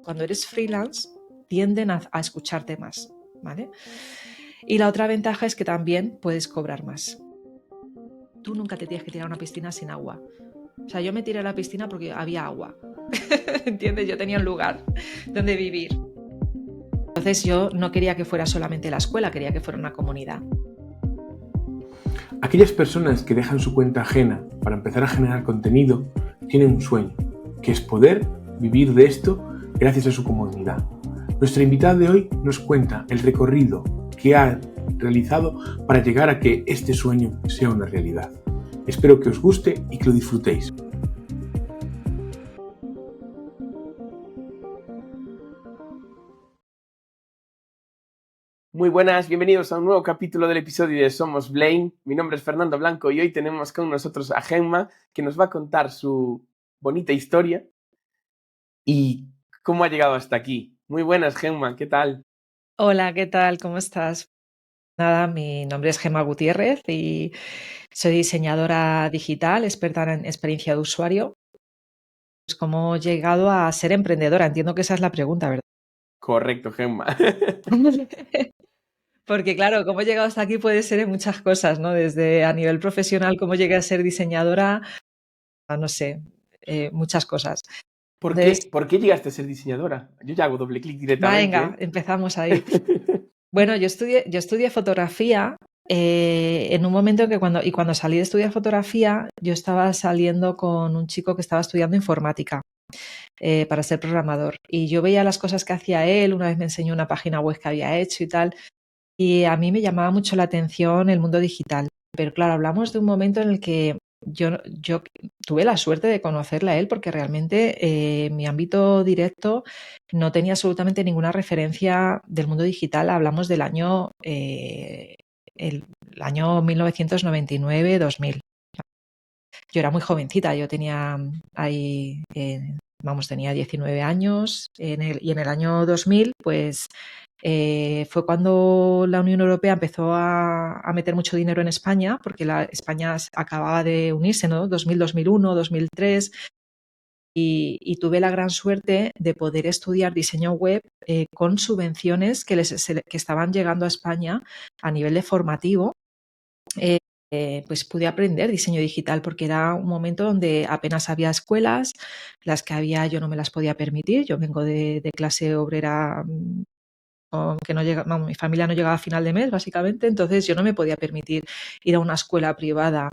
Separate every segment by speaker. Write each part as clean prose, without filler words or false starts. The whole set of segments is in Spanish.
Speaker 1: Cuando eres freelance, tienden a escucharte más, ¿vale? Y la otra ventaja es que también puedes cobrar más. Tú nunca te tienes que tirar a una piscina sin agua. O sea, yo me tiré a la piscina porque había agua. ¿Entiendes? Yo tenía un lugar donde vivir. Entonces yo no quería que fuera solamente la escuela, quería que fuera una comunidad.
Speaker 2: Aquellas personas que dejan su cuenta ajena para empezar a generar contenido tienen un sueño, que es poder vivir de esto gracias a su comunidad. Nuestra invitada de hoy nos cuenta el recorrido que ha realizado para llegar a que este sueño sea una realidad. Espero que os guste y que lo disfrutéis. Muy buenas, bienvenidos a un nuevo capítulo del episodio de Somos Blame. Mi nombre es Fernando Blanco y hoy tenemos con nosotros a Gemma, que nos va a contar su bonita historia y cómo ha llegado hasta aquí. Muy buenas, Gemma, ¿qué tal?
Speaker 1: Hola, ¿qué tal? ¿Cómo estás? Nada, mi nombre es Gemma Gutiérrez y soy diseñadora digital, experta en experiencia de usuario. Pues, ¿cómo he llegado a ser emprendedora? Entiendo que esa es la pregunta, ¿verdad?
Speaker 2: Correcto, Gemma.
Speaker 1: Porque claro, cómo he llegado hasta aquí puede ser en muchas cosas, ¿no? Desde a nivel profesional, cómo llegué a ser diseñadora, a, no sé, muchas cosas.
Speaker 2: ¿Por
Speaker 1: Entonces,
Speaker 2: qué llegaste a ser diseñadora? Yo ya hago doble clic directamente,
Speaker 1: venga,
Speaker 2: ¿eh?
Speaker 1: empezamos ahí. Bueno, yo estudié fotografía en un momento que cuando salí de estudiar fotografía, yo estaba saliendo con un chico que estaba estudiando informática para ser programador. Y yo veía las cosas que hacía él, una vez me enseñó una página web que había hecho y tal, y a mí me llamaba mucho la atención el mundo digital. Pero claro, hablamos de un momento en el que yo tuve la suerte de conocerle a él porque realmente en mi ámbito directo no tenía absolutamente ninguna referencia del mundo digital. Hablamos del el año 1999-2000. Yo era muy jovencita, yo tenía ahí, tenía 19 años y en el año 2000, pues fue cuando la Unión Europea empezó a meter mucho dinero en España, porque España acababa de unirse, ¿no? 2000, 2001, 2003, y tuve la gran suerte de poder estudiar diseño web con subvenciones que estaban llegando a España a nivel de formativo. Pues pude aprender diseño digital porque era un momento donde apenas había escuelas, las que había yo no me las podía permitir. Yo vengo de clase obrera, que no llega, vamos, mi familia no llegaba a final de mes, básicamente, entonces yo no me podía permitir ir a una escuela privada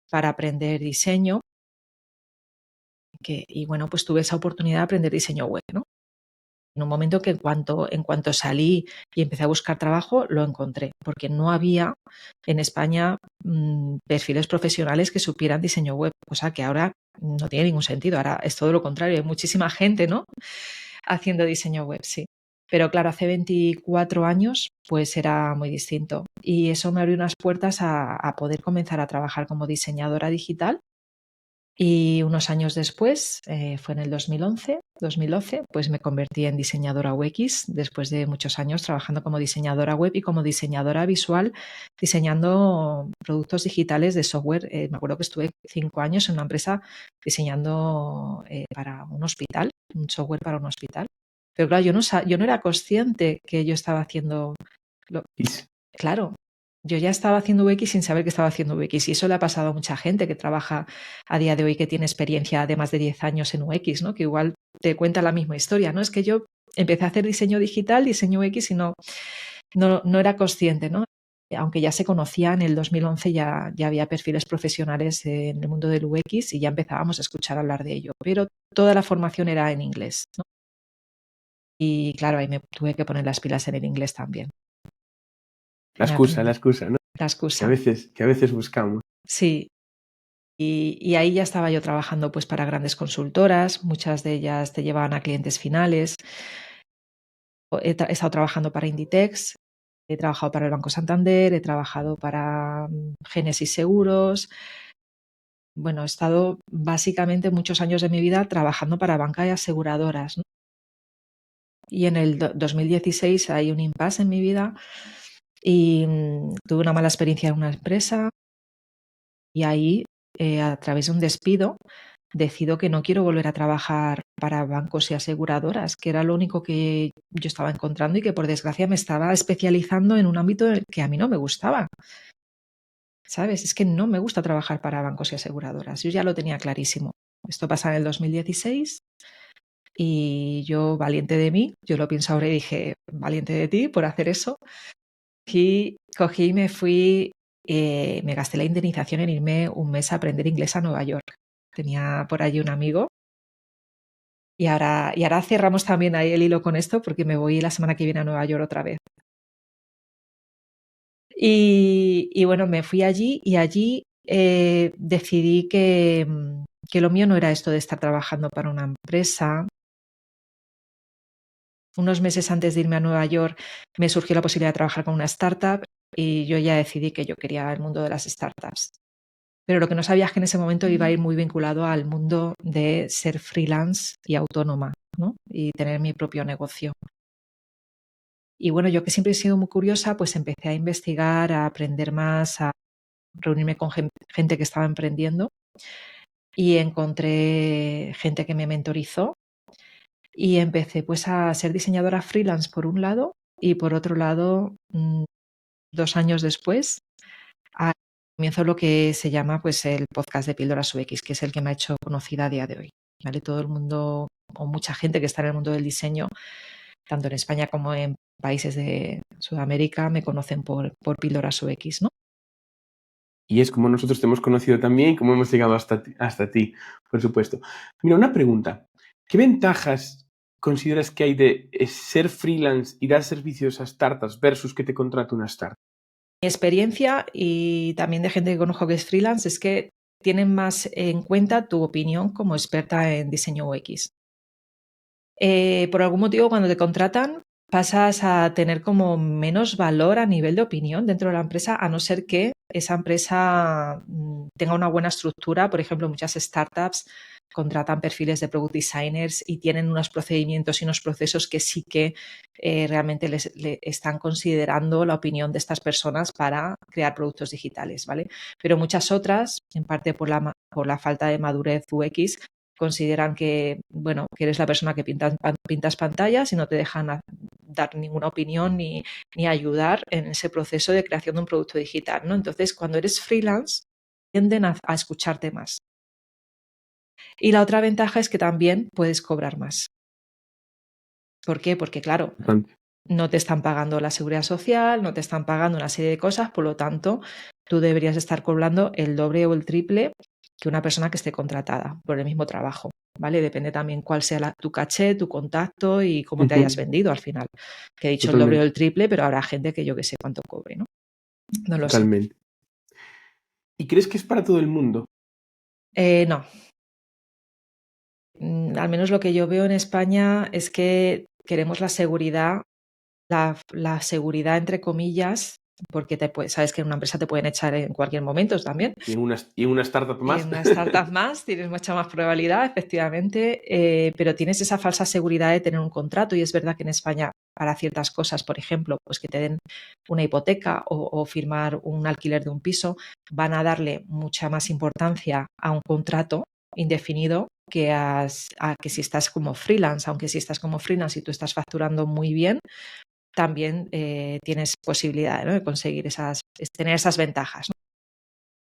Speaker 1: para aprender diseño. Y bueno, pues tuve esa oportunidad de aprender diseño web, ¿no? En un momento que en cuanto salí y empecé a buscar trabajo, lo encontré, porque no había en España perfiles profesionales que supieran diseño web, cosa que ahora no tiene ningún sentido. Ahora es todo lo contrario, hay muchísima gente, ¿no?, haciendo diseño web, sí. Pero claro, hace 24 años pues era muy distinto y eso me abrió unas puertas a poder comenzar a trabajar como diseñadora digital. Y unos años después, fue en el 2011, pues me convertí en diseñadora UX después de muchos años trabajando como diseñadora web y como diseñadora visual, diseñando productos digitales de software. Me acuerdo que estuve 5 años en una empresa diseñando para un hospital, un software para un hospital. Pero claro, yo no era consciente que yo estaba haciendo... Claro, yo ya estaba haciendo UX sin saber que estaba haciendo UX y eso le ha pasado a mucha gente que trabaja a día de hoy, que tiene experiencia de más de 10 años en UX, ¿no? Que igual te cuenta la misma historia, ¿no? Es que yo empecé a hacer diseño digital, diseño UX y no era consciente, ¿no? Aunque ya se conocía en el 2011, ya había perfiles profesionales en el mundo del UX y ya empezábamos a escuchar hablar de ello, pero toda la formación era en inglés, ¿no? Y claro, ahí me tuve que poner las pilas en el inglés también.
Speaker 2: La excusa, ¿no?
Speaker 1: La excusa.
Speaker 2: Que a veces buscamos.
Speaker 1: Sí. Y ahí ya estaba yo trabajando pues para grandes consultoras, muchas de ellas te llevaban a clientes finales. He estado trabajando para Inditex, he trabajado para el Banco Santander, he trabajado para Génesis Seguros. Bueno, he estado básicamente muchos años de mi vida trabajando para banca y aseguradoras, ¿no? Y en el 2016 hay un impasse en mi vida y tuve una mala experiencia en una empresa y ahí, a través de un despido, decido que no quiero volver a trabajar para bancos y aseguradoras, que era lo único que yo estaba encontrando y que por desgracia me estaba especializando en un ámbito que a mí no me gustaba. ¿Sabes? Es que no me gusta trabajar para bancos y aseguradoras. Yo ya lo tenía clarísimo. Esto pasa en el 2016 y yo, valiente de mí, yo lo pienso ahora y dije, valiente de ti por hacer eso. Y cogí y me fui, me gasté la indemnización en irme un mes a aprender inglés a Nueva York. Tenía por allí un amigo. Y ahora cerramos también ahí el hilo con esto porque me voy la semana que viene a Nueva York otra vez. Y bueno, me fui allí y allí decidí que lo mío no era esto de estar trabajando para una empresa. Unos meses antes de irme a Nueva York me surgió la posibilidad de trabajar con una startup y yo ya decidí que yo quería el mundo de las startups. Pero lo que no sabía es que en ese momento iba a ir muy vinculado al mundo de ser freelance y autónoma, ¿no? Y tener mi propio negocio. Y bueno, yo que siempre he sido muy curiosa, pues empecé a investigar, a aprender más, a reunirme con gente que estaba emprendiendo y encontré gente que me mentorizó y empecé pues a ser diseñadora freelance por un lado y por otro lado, 2 años después, comienzo lo que se llama pues el podcast de Píldoras UX, que es el que me ha hecho conocida a día de hoy. ¿Vale? Todo el mundo o mucha gente que está en el mundo del diseño, tanto en España como en países de Sudamérica, me conocen por Píldoras UX, ¿no?
Speaker 2: Y es como nosotros te hemos conocido también y como hemos llegado hasta ti, por supuesto. Mira, una pregunta. ¿Qué ventajas consideras que hay de ser freelance y dar servicios a startups versus que te contrate una startup?
Speaker 1: Mi experiencia y también de gente que conozco que es freelance es que tienen más en cuenta tu opinión como experta en diseño UX. Por algún motivo, cuando te contratan, pasas a tener como menos valor a nivel de opinión dentro de la empresa, a no ser que esa empresa tenga una buena estructura. Por ejemplo, muchas startups contratan perfiles de product designers y tienen unos procedimientos y unos procesos que sí que realmente le están considerando la opinión de estas personas para crear productos digitales, ¿vale? Pero muchas otras, en parte por la falta de madurez UX, consideran que, bueno, que eres la persona que pintas pantallas y no te dejan dar ninguna opinión ni ayudar en ese proceso de creación de un producto digital, ¿no? Entonces, cuando eres freelance, tienden a escucharte más. Y la otra ventaja es que también puedes cobrar más. ¿Por qué? Porque, claro, no te están pagando la seguridad social, no te están pagando una serie de cosas, por lo tanto, tú deberías estar cobrando el doble o el triple que una persona que esté contratada por el mismo trabajo, ¿vale? Depende también cuál sea tu caché, tu contacto y cómo te hayas vendido al final. Que he dicho el doble o el triple, pero habrá gente que yo que sé cuánto cobre, ¿no? No lo sé.
Speaker 2: Totalmente. ¿Y crees que es para todo el mundo?
Speaker 1: No. Al menos lo que yo veo en España es que queremos la seguridad, la seguridad entre comillas, porque sabes que en una empresa te pueden echar en cualquier momento también.
Speaker 2: Y en una startup más.
Speaker 1: Y en una startup más tienes mucha más probabilidad, efectivamente, pero tienes esa falsa seguridad de tener un contrato y es verdad que en España para ciertas cosas, por ejemplo, pues que te den una hipoteca o firmar un alquiler de un piso, van a darle mucha más importancia a un contrato indefinido que a que si estás como freelance, aunque si estás como freelance y tú estás facturando muy bien, también tienes posibilidad, ¿no?, de conseguir tener esas ventajas, ¿no?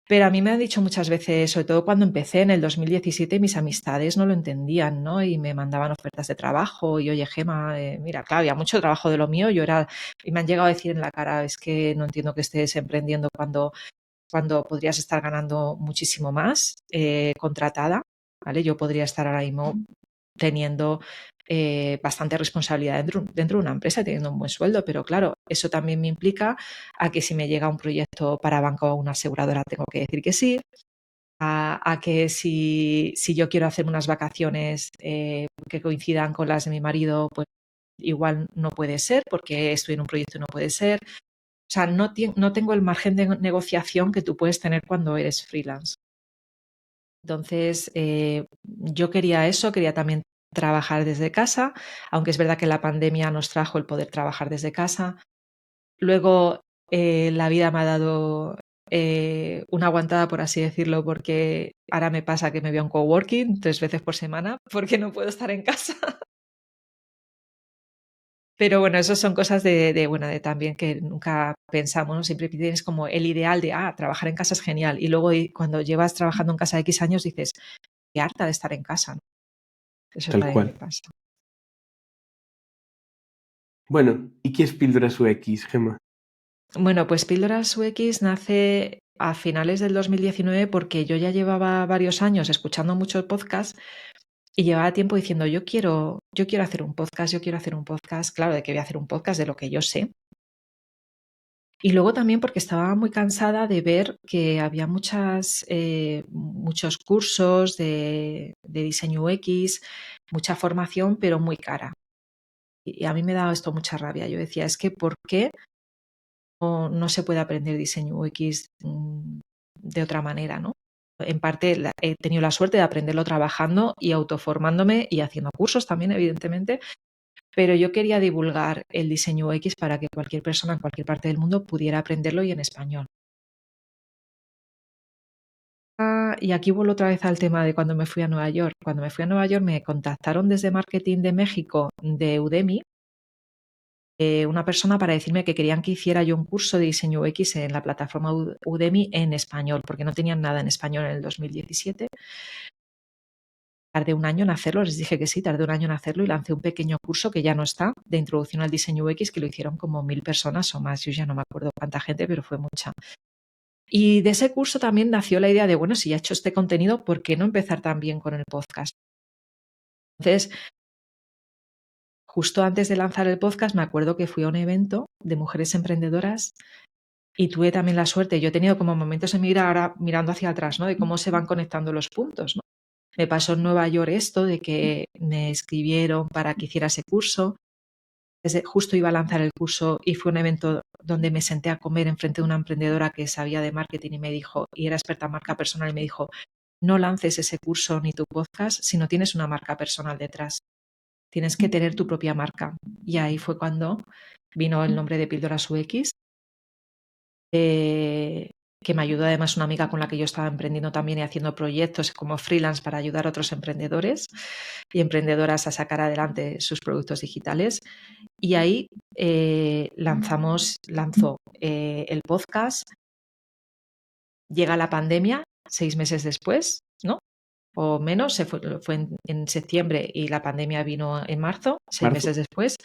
Speaker 1: Pero a mí me han dicho muchas veces, sobre todo cuando empecé en el 2017, mis amistades no lo entendían, ¿no? Y me mandaban ofertas de trabajo y, oye, Gemma, mira, claro, había mucho trabajo de lo mío, y me han llegado a decir en la cara, es que no entiendo que estés emprendiendo cuando podrías estar ganando muchísimo más contratada, ¿vale? Yo podría estar ahora mismo teniendo bastante responsabilidad dentro de una empresa, teniendo un buen sueldo, pero claro, eso también me implica a que si me llega un proyecto para banco o una aseguradora tengo que decir que sí, a que si yo quiero hacer unas vacaciones que coincidan con las de mi marido, pues igual no puede ser porque estoy en un proyecto y no puede ser. O sea, no tengo el margen de negociación que tú puedes tener cuando eres freelance. Entonces, yo quería eso, quería también trabajar desde casa, aunque es verdad que la pandemia nos trajo el poder trabajar desde casa. Luego, la vida me ha dado una aguantada, por así decirlo, porque ahora me pasa que me voy a un coworking 3 veces por semana porque no puedo estar en casa. Pero bueno, eso son cosas bueno, de también que nunca pensamos, ¿no? Siempre tienes como el ideal de, trabajar en casa es genial. Y luego cuando llevas trabajando en casa X años dices, qué harta de estar en casa, ¿no? Eso
Speaker 2: Tal
Speaker 1: también me
Speaker 2: cual.
Speaker 1: pasa.
Speaker 2: Bueno, ¿y qué es Píldoras UX, Gemma?
Speaker 1: Bueno, pues Píldoras UX nace a finales del 2019 porque yo ya llevaba varios años escuchando muchos podcasts y llevaba tiempo diciendo, yo quiero hacer un podcast, yo quiero hacer un podcast. Claro, de que voy a hacer un podcast de lo que yo sé. Y luego también porque estaba muy cansada de ver que había muchos cursos de diseño UX, mucha formación, pero muy cara. Y a mí me daba esto mucha rabia. Yo decía, es que ¿por qué no se puede aprender diseño UX de otra manera, ¿no? En parte he tenido la suerte de aprenderlo trabajando y autoformándome y haciendo cursos también, evidentemente, pero yo quería divulgar el diseño UX para que cualquier persona en cualquier parte del mundo pudiera aprenderlo y en español. Y aquí vuelvo otra vez al tema de cuando me fui a Nueva York. Cuando me fui a Nueva York me contactaron desde Marketing de México, de Udemy, una persona para decirme que querían que hiciera yo un curso de diseño UX en la plataforma Udemy en español, porque no tenían nada en español en el 2017. Tardé un año en hacerlo, les dije que sí, tardé un año en hacerlo y lancé un pequeño curso que ya no está, de introducción al diseño UX, que lo hicieron como 1000 personas o más. Yo ya no me acuerdo cuánta gente, pero fue mucha. Y de ese curso también nació la idea de, bueno, si ya he hecho este contenido, ¿por qué no empezar también con el podcast? Entonces, justo antes de lanzar el podcast, me acuerdo que fui a un evento de mujeres emprendedoras y tuve también la suerte. Yo he tenido como momentos en mi vida ahora mirando hacia atrás, ¿no? De cómo se van conectando los puntos, ¿no? Me pasó en Nueva York esto de que me escribieron para que hiciera ese curso. Justo iba a lanzar el curso y fue un evento donde me senté a comer enfrente de una emprendedora que sabía de marketing y me dijo, y era experta en marca personal, y me dijo, no lances ese curso ni tu podcast si no tienes una marca personal detrás. Tienes que tener tu propia marca. Y ahí fue cuando vino el nombre de Píldoras UX, que me ayudó además una amiga con la que yo estaba emprendiendo también y haciendo proyectos como freelance para ayudar a otros emprendedores y emprendedoras a sacar adelante sus productos digitales. Y ahí lanzó el podcast, llega la pandemia 6 meses después, ¿no? O menos, fue en septiembre y la pandemia vino en marzo, 6 meses después.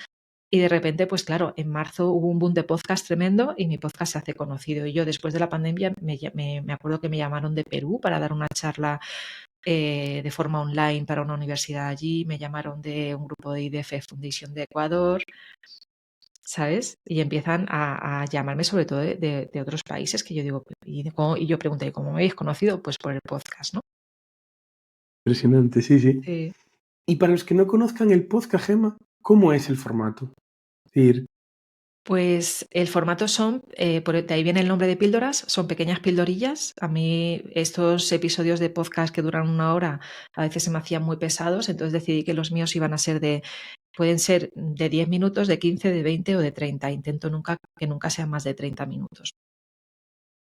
Speaker 1: Y de repente, pues claro, en marzo hubo un boom de podcast tremendo y mi podcast se hace conocido. Y yo después de la pandemia me acuerdo que me llamaron de Perú para dar una charla de forma online para una universidad allí, me llamaron de un grupo de IDF Foundation de Ecuador, ¿sabes? Y empiezan a llamarme sobre todo de otros países que yo digo, y yo pregunté, ¿cómo me habéis conocido? Pues por el podcast, ¿no?
Speaker 2: Impresionante, sí, sí.
Speaker 1: Sí.
Speaker 2: Y para los que no conozcan el podcast, Gemma, ¿cómo es el formato? Es decir,
Speaker 1: Pues el formato de ahí viene el nombre de píldoras, son pequeñas pildorillas. A mí estos episodios de podcast que duran 1 hora a veces se me hacían muy pesados, entonces decidí que los míos iban a ser pueden ser de 10 minutos, de 15, de 20 o de 30. Intento que nunca sean más de 30 minutos.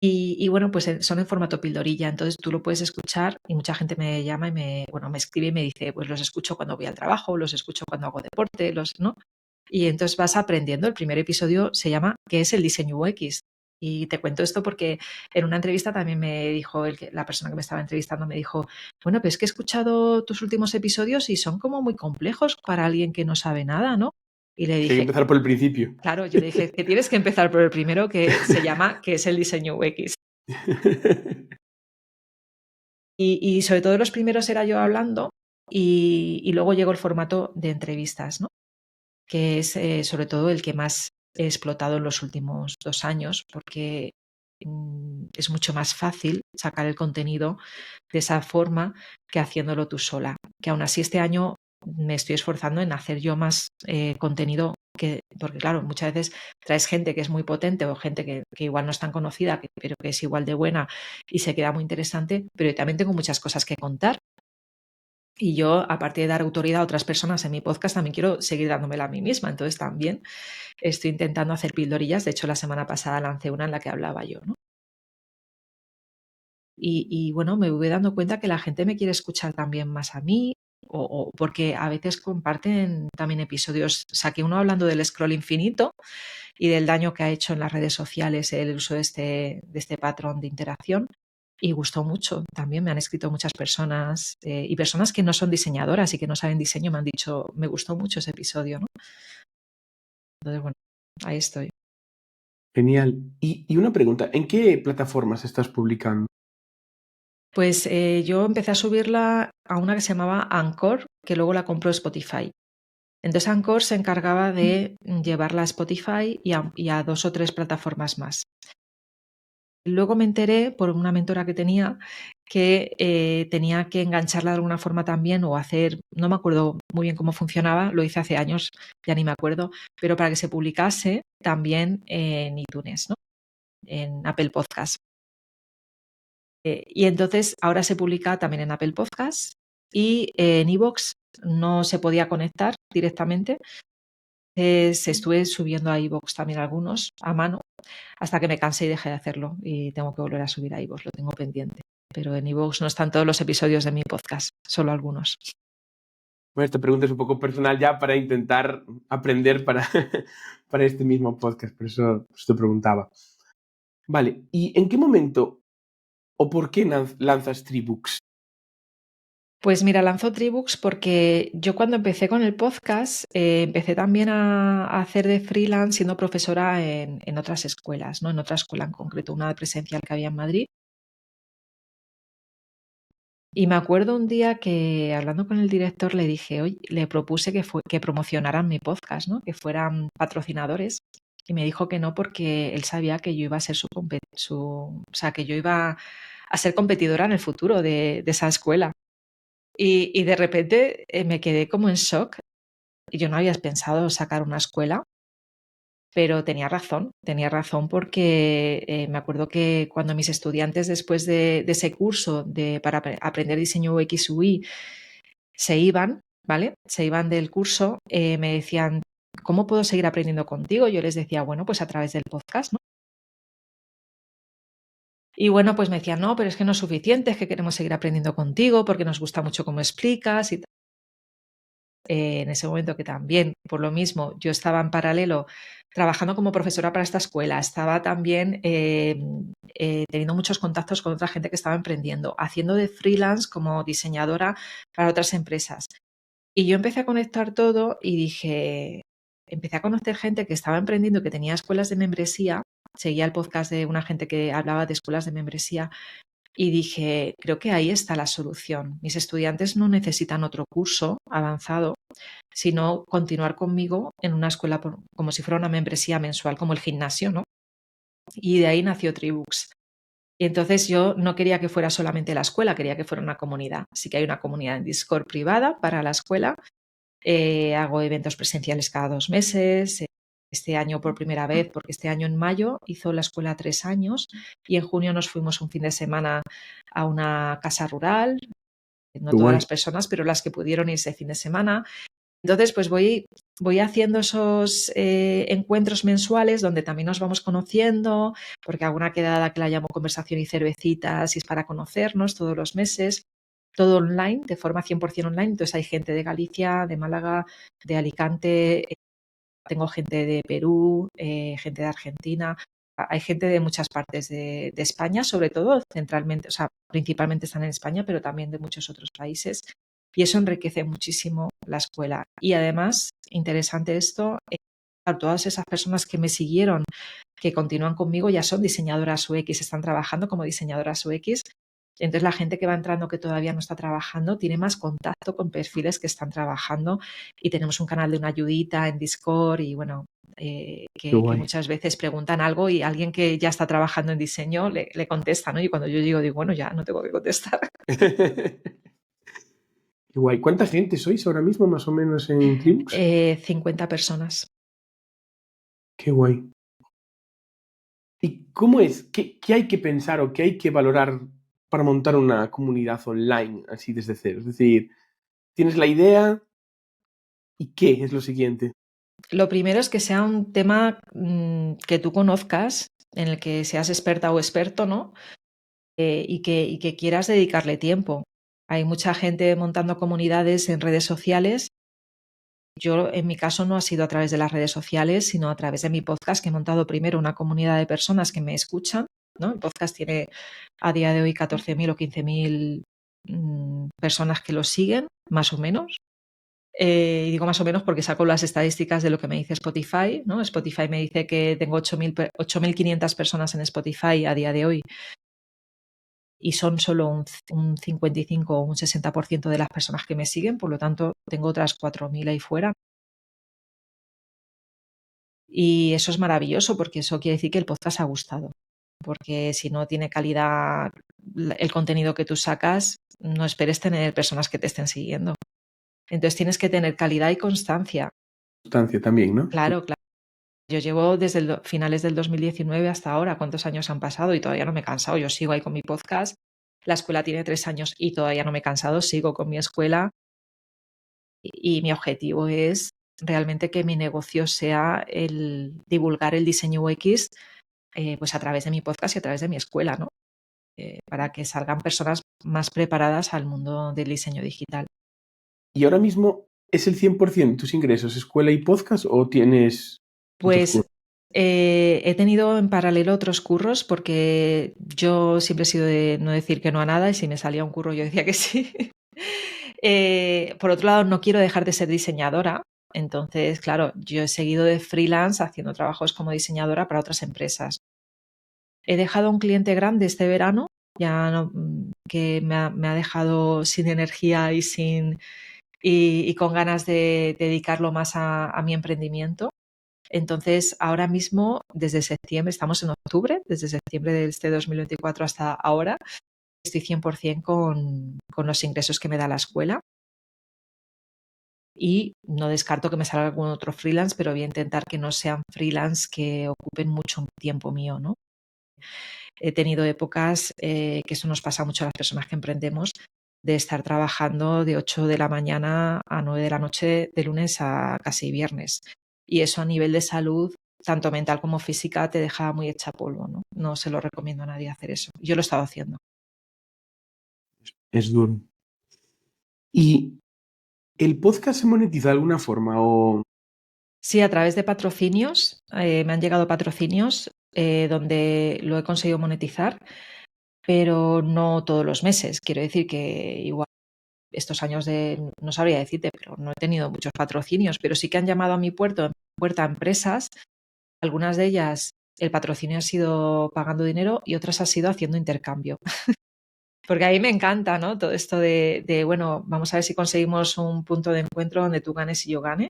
Speaker 1: Y bueno, pues son en formato pildorilla, entonces tú lo puedes escuchar y mucha gente me llama y me escribe y me dice, pues los escucho cuando voy al trabajo, los escucho cuando hago deporte, ¿no? Y entonces vas aprendiendo. El primer episodio se llama ¿Qué es el diseño UX? Y te cuento esto porque en una entrevista también me dijo, la persona que me estaba entrevistando me dijo, bueno, pues es que he escuchado tus últimos episodios y son como muy complejos para alguien que no sabe nada, ¿no? Y le
Speaker 2: hay que
Speaker 1: dije,
Speaker 2: empezar por el principio.
Speaker 1: claro, yo le dije que tienes que empezar por el primero, que se llama ¿Qué es el diseño UX? Y sobre todo los primeros era yo hablando y luego llegó el formato de entrevistas, ¿no? Que es sobre todo el que más he explotado en los últimos 2 años, porque es mucho más fácil sacar el contenido de esa forma que haciéndolo tú sola. Que aún así este año me estoy esforzando en hacer yo más contenido, porque claro, muchas veces traes gente que es muy potente o gente que igual no es tan conocida, pero que es igual de buena y se queda muy interesante, pero yo también tengo muchas cosas que contar. Y yo, aparte de dar autoridad a otras personas en mi podcast, también quiero seguir dándomela a mí misma. Entonces también estoy intentando hacer pildorillas. De hecho, la semana pasada lancé una en la que hablaba yo, ¿no? y bueno, me voy dando cuenta que la gente me quiere escuchar también más a mí, o porque a veces comparten también episodios. Saqué uno hablando del scroll infinito y del daño que ha hecho en las redes sociales el uso de este patrón de interacción. Y gustó mucho. También me han escrito muchas personas y personas que no son diseñadoras y que no saben diseño me han dicho, me gustó mucho ese episodio, ¿no? Entonces, bueno, ahí estoy.
Speaker 2: Genial. Y una pregunta, ¿en qué plataformas estás publicando?
Speaker 1: Pues yo empecé a subirla a una que se llamaba Anchor, que luego la compró Spotify. Entonces Anchor se encargaba de llevarla a Spotify y a 2 o 3 plataformas más. Luego me enteré por una mentora que tenía que tenía que engancharla de alguna forma también o hacer, no me acuerdo muy bien cómo funcionaba, lo hice hace años, ya ni me acuerdo, pero para que se publicase también en iTunes, ¿no? En Apple Podcast. Y entonces ahora se publica también en Apple Podcast y en iVoox no se podía conectar directamente. Se estuve subiendo a iVoox también algunos a mano hasta que me cansé y dejé de hacerlo y tengo que volver a subir a iVoox, lo tengo pendiente. Pero en iVoox no están todos los episodios de mi podcast, solo algunos.
Speaker 2: Bueno, esta pregunta es un poco personal ya para intentar aprender para, para este mismo podcast, por eso te preguntaba. Vale, ¿y en qué momento o por qué lanzas Tribooks?
Speaker 1: Pues mira, lanzo Tribooks porque yo cuando empecé con el podcast empecé también a hacer de freelance siendo profesora en otras escuelas, ¿no? En otra escuela en concreto, una de presencial que había en Madrid. Y me acuerdo un día que hablando con el director le dije, oye, le propuse que promocionaran mi podcast, ¿no? Que fueran patrocinadores. Y me dijo que no porque él sabía que yo iba a ser o sea, que yo iba a ser competidora en el futuro de esa escuela. Y de repente me quedé como en shock. Y yo no había pensado sacar una escuela, pero tenía razón porque me acuerdo que cuando mis estudiantes después de ese curso para aprender diseño UX UI se iban, ¿vale? Se iban del curso, me decían, ¿cómo puedo seguir aprendiendo contigo? Yo les decía, bueno, pues a través del podcast, ¿no? Y bueno, pues me decían, no, pero es que no es suficiente, es que queremos seguir aprendiendo contigo porque nos gusta mucho cómo explicas y tal. En ese momento que también, por lo mismo, yo estaba en paralelo trabajando como profesora para esta escuela, estaba también teniendo muchos contactos con otra gente que estaba emprendiendo, haciendo de freelance como diseñadora para otras empresas. Y yo empecé a conectar todo y dije, empecé a conocer gente que estaba emprendiendo, que tenía escuelas de membresía, seguía el podcast de una gente que hablaba de escuelas de membresía y dije, creo que ahí está la solución. Mis estudiantes no necesitan otro curso avanzado, sino continuar conmigo en una escuela como si fuera una membresía mensual, como el gimnasio, ¿no? Y de ahí nació Tribooks. Y entonces yo no quería que fuera solamente la escuela, quería que fuera una comunidad. Así que hay una comunidad en Discord privada para la escuela. Hago eventos presenciales cada 2 meses. Este año por primera vez, porque este año en mayo hizo la escuela 3 años y en junio nos fuimos un fin de semana a una casa rural. No
Speaker 2: Qué
Speaker 1: todas
Speaker 2: guay.
Speaker 1: las personas, pero las que pudieron irse fin de semana. Entonces, pues voy haciendo esos encuentros mensuales donde también nos vamos conociendo, porque hago una quedada que la llamo conversación y cervecitas y es para conocernos todos los meses, todo online, de forma 100% online. Entonces hay gente de Galicia, de Málaga, de Alicante, tengo gente de Perú, gente de Argentina, hay gente de muchas partes de España, sobre todo centralmente, o sea, principalmente están en España, pero también de muchos otros países. Y eso enriquece muchísimo la escuela. Y además, interesante esto, a todas esas personas que me siguieron, que continúan conmigo, ya son diseñadoras UX, están trabajando como diseñadoras UX. Entonces la gente que va entrando que todavía no está trabajando tiene más contacto con perfiles que están trabajando y tenemos un canal de una ayudita en Discord y bueno,
Speaker 2: Qué
Speaker 1: que
Speaker 2: guay.
Speaker 1: muchas veces preguntan algo y alguien que ya está trabajando en diseño le contesta, ¿no? Y cuando yo digo, bueno, ya no tengo que contestar.
Speaker 2: Qué guay. ¿Cuánta gente sois ahora mismo más o menos en Tribooks?
Speaker 1: 50 personas.
Speaker 2: Qué guay. ¿Y cómo es? ¿Qué hay que pensar o qué hay que valorar para montar una comunidad online así desde cero? Es decir, tienes la idea y ¿qué es lo siguiente?
Speaker 1: Lo primero es que sea un tema que tú conozcas, en el que seas experta o experto, ¿no? y que quieras dedicarle tiempo. Hay mucha gente montando comunidades en redes sociales. Yo, en mi caso, no ha sido a través de las redes sociales, sino a través de mi podcast, que he montado primero una comunidad de personas que me escuchan, ¿no? El podcast tiene a día de hoy 14.000 o 15.000 personas que lo siguen, más o menos. Y digo más o menos porque saco las estadísticas de lo que me dice Spotify, ¿no? Spotify me dice que tengo 8.500 personas en Spotify a día de hoy y son solo un 55 o un 60% de las personas que me siguen, por lo tanto tengo otras 4.000 ahí fuera. Y eso es maravilloso porque eso quiere decir que el podcast ha gustado. Porque si no tiene calidad el contenido que tú sacas, no esperes tener personas que te estén siguiendo. Entonces tienes que tener calidad y constancia.
Speaker 2: Constancia también, ¿no?
Speaker 1: Claro, claro. Yo llevo desde finales del 2019 hasta ahora. ¿Cuántos años han pasado? Y todavía no me he cansado. Yo sigo ahí con mi podcast. La escuela tiene 3 años y todavía no me he cansado. Sigo con mi escuela. Y mi objetivo es realmente que mi negocio sea el divulgar el diseño UX pues a través de mi podcast y a través de mi escuela, ¿no? Para que salgan personas más preparadas al mundo del diseño digital.
Speaker 2: ¿Y ahora mismo es el 100% tus ingresos, escuela y podcast, o tienes otros
Speaker 1: Pues
Speaker 2: cursos?
Speaker 1: he tenido en paralelo otros curros porque yo siempre he sido de no decir que no a nada y si me salía un curro yo decía que sí. Por otro lado, no quiero dejar de ser diseñadora. Entonces, claro, yo he seguido de freelance haciendo trabajos como diseñadora para otras empresas. He dejado a un cliente grande este verano, ya no, que me ha dejado sin energía y con ganas de dedicarlo más a mi emprendimiento. Entonces, ahora mismo, desde septiembre, estamos en octubre, desde septiembre de este 2024 hasta ahora, estoy 100% con los ingresos que me da la escuela. Y no descarto que me salga algún otro freelance, pero voy a intentar que no sean freelance que ocupen mucho tiempo mío, ¿no? He tenido épocas, que eso nos pasa mucho a las personas que emprendemos, de estar trabajando de 8 de la mañana a 9 de la noche, de lunes a casi viernes. Y eso a nivel de salud, tanto mental como física, te deja muy hecha polvo, ¿no? No se lo recomiendo a nadie hacer eso. Yo lo he estado haciendo.
Speaker 2: Es duro. ¿Y el podcast se monetiza de alguna forma o...?
Speaker 1: Sí, a través de patrocinios, me han llegado patrocinios donde lo he conseguido monetizar, pero no todos los meses. Quiero decir que igual estos años no sabría decirte, pero no he tenido muchos patrocinios, pero sí que han llamado a mi puerta empresas, algunas de ellas el patrocinio ha sido pagando dinero y otras ha sido haciendo intercambio. Porque a mí me encanta, ¿no? Todo esto bueno, vamos a ver si conseguimos un punto de encuentro donde tú ganes y yo gane.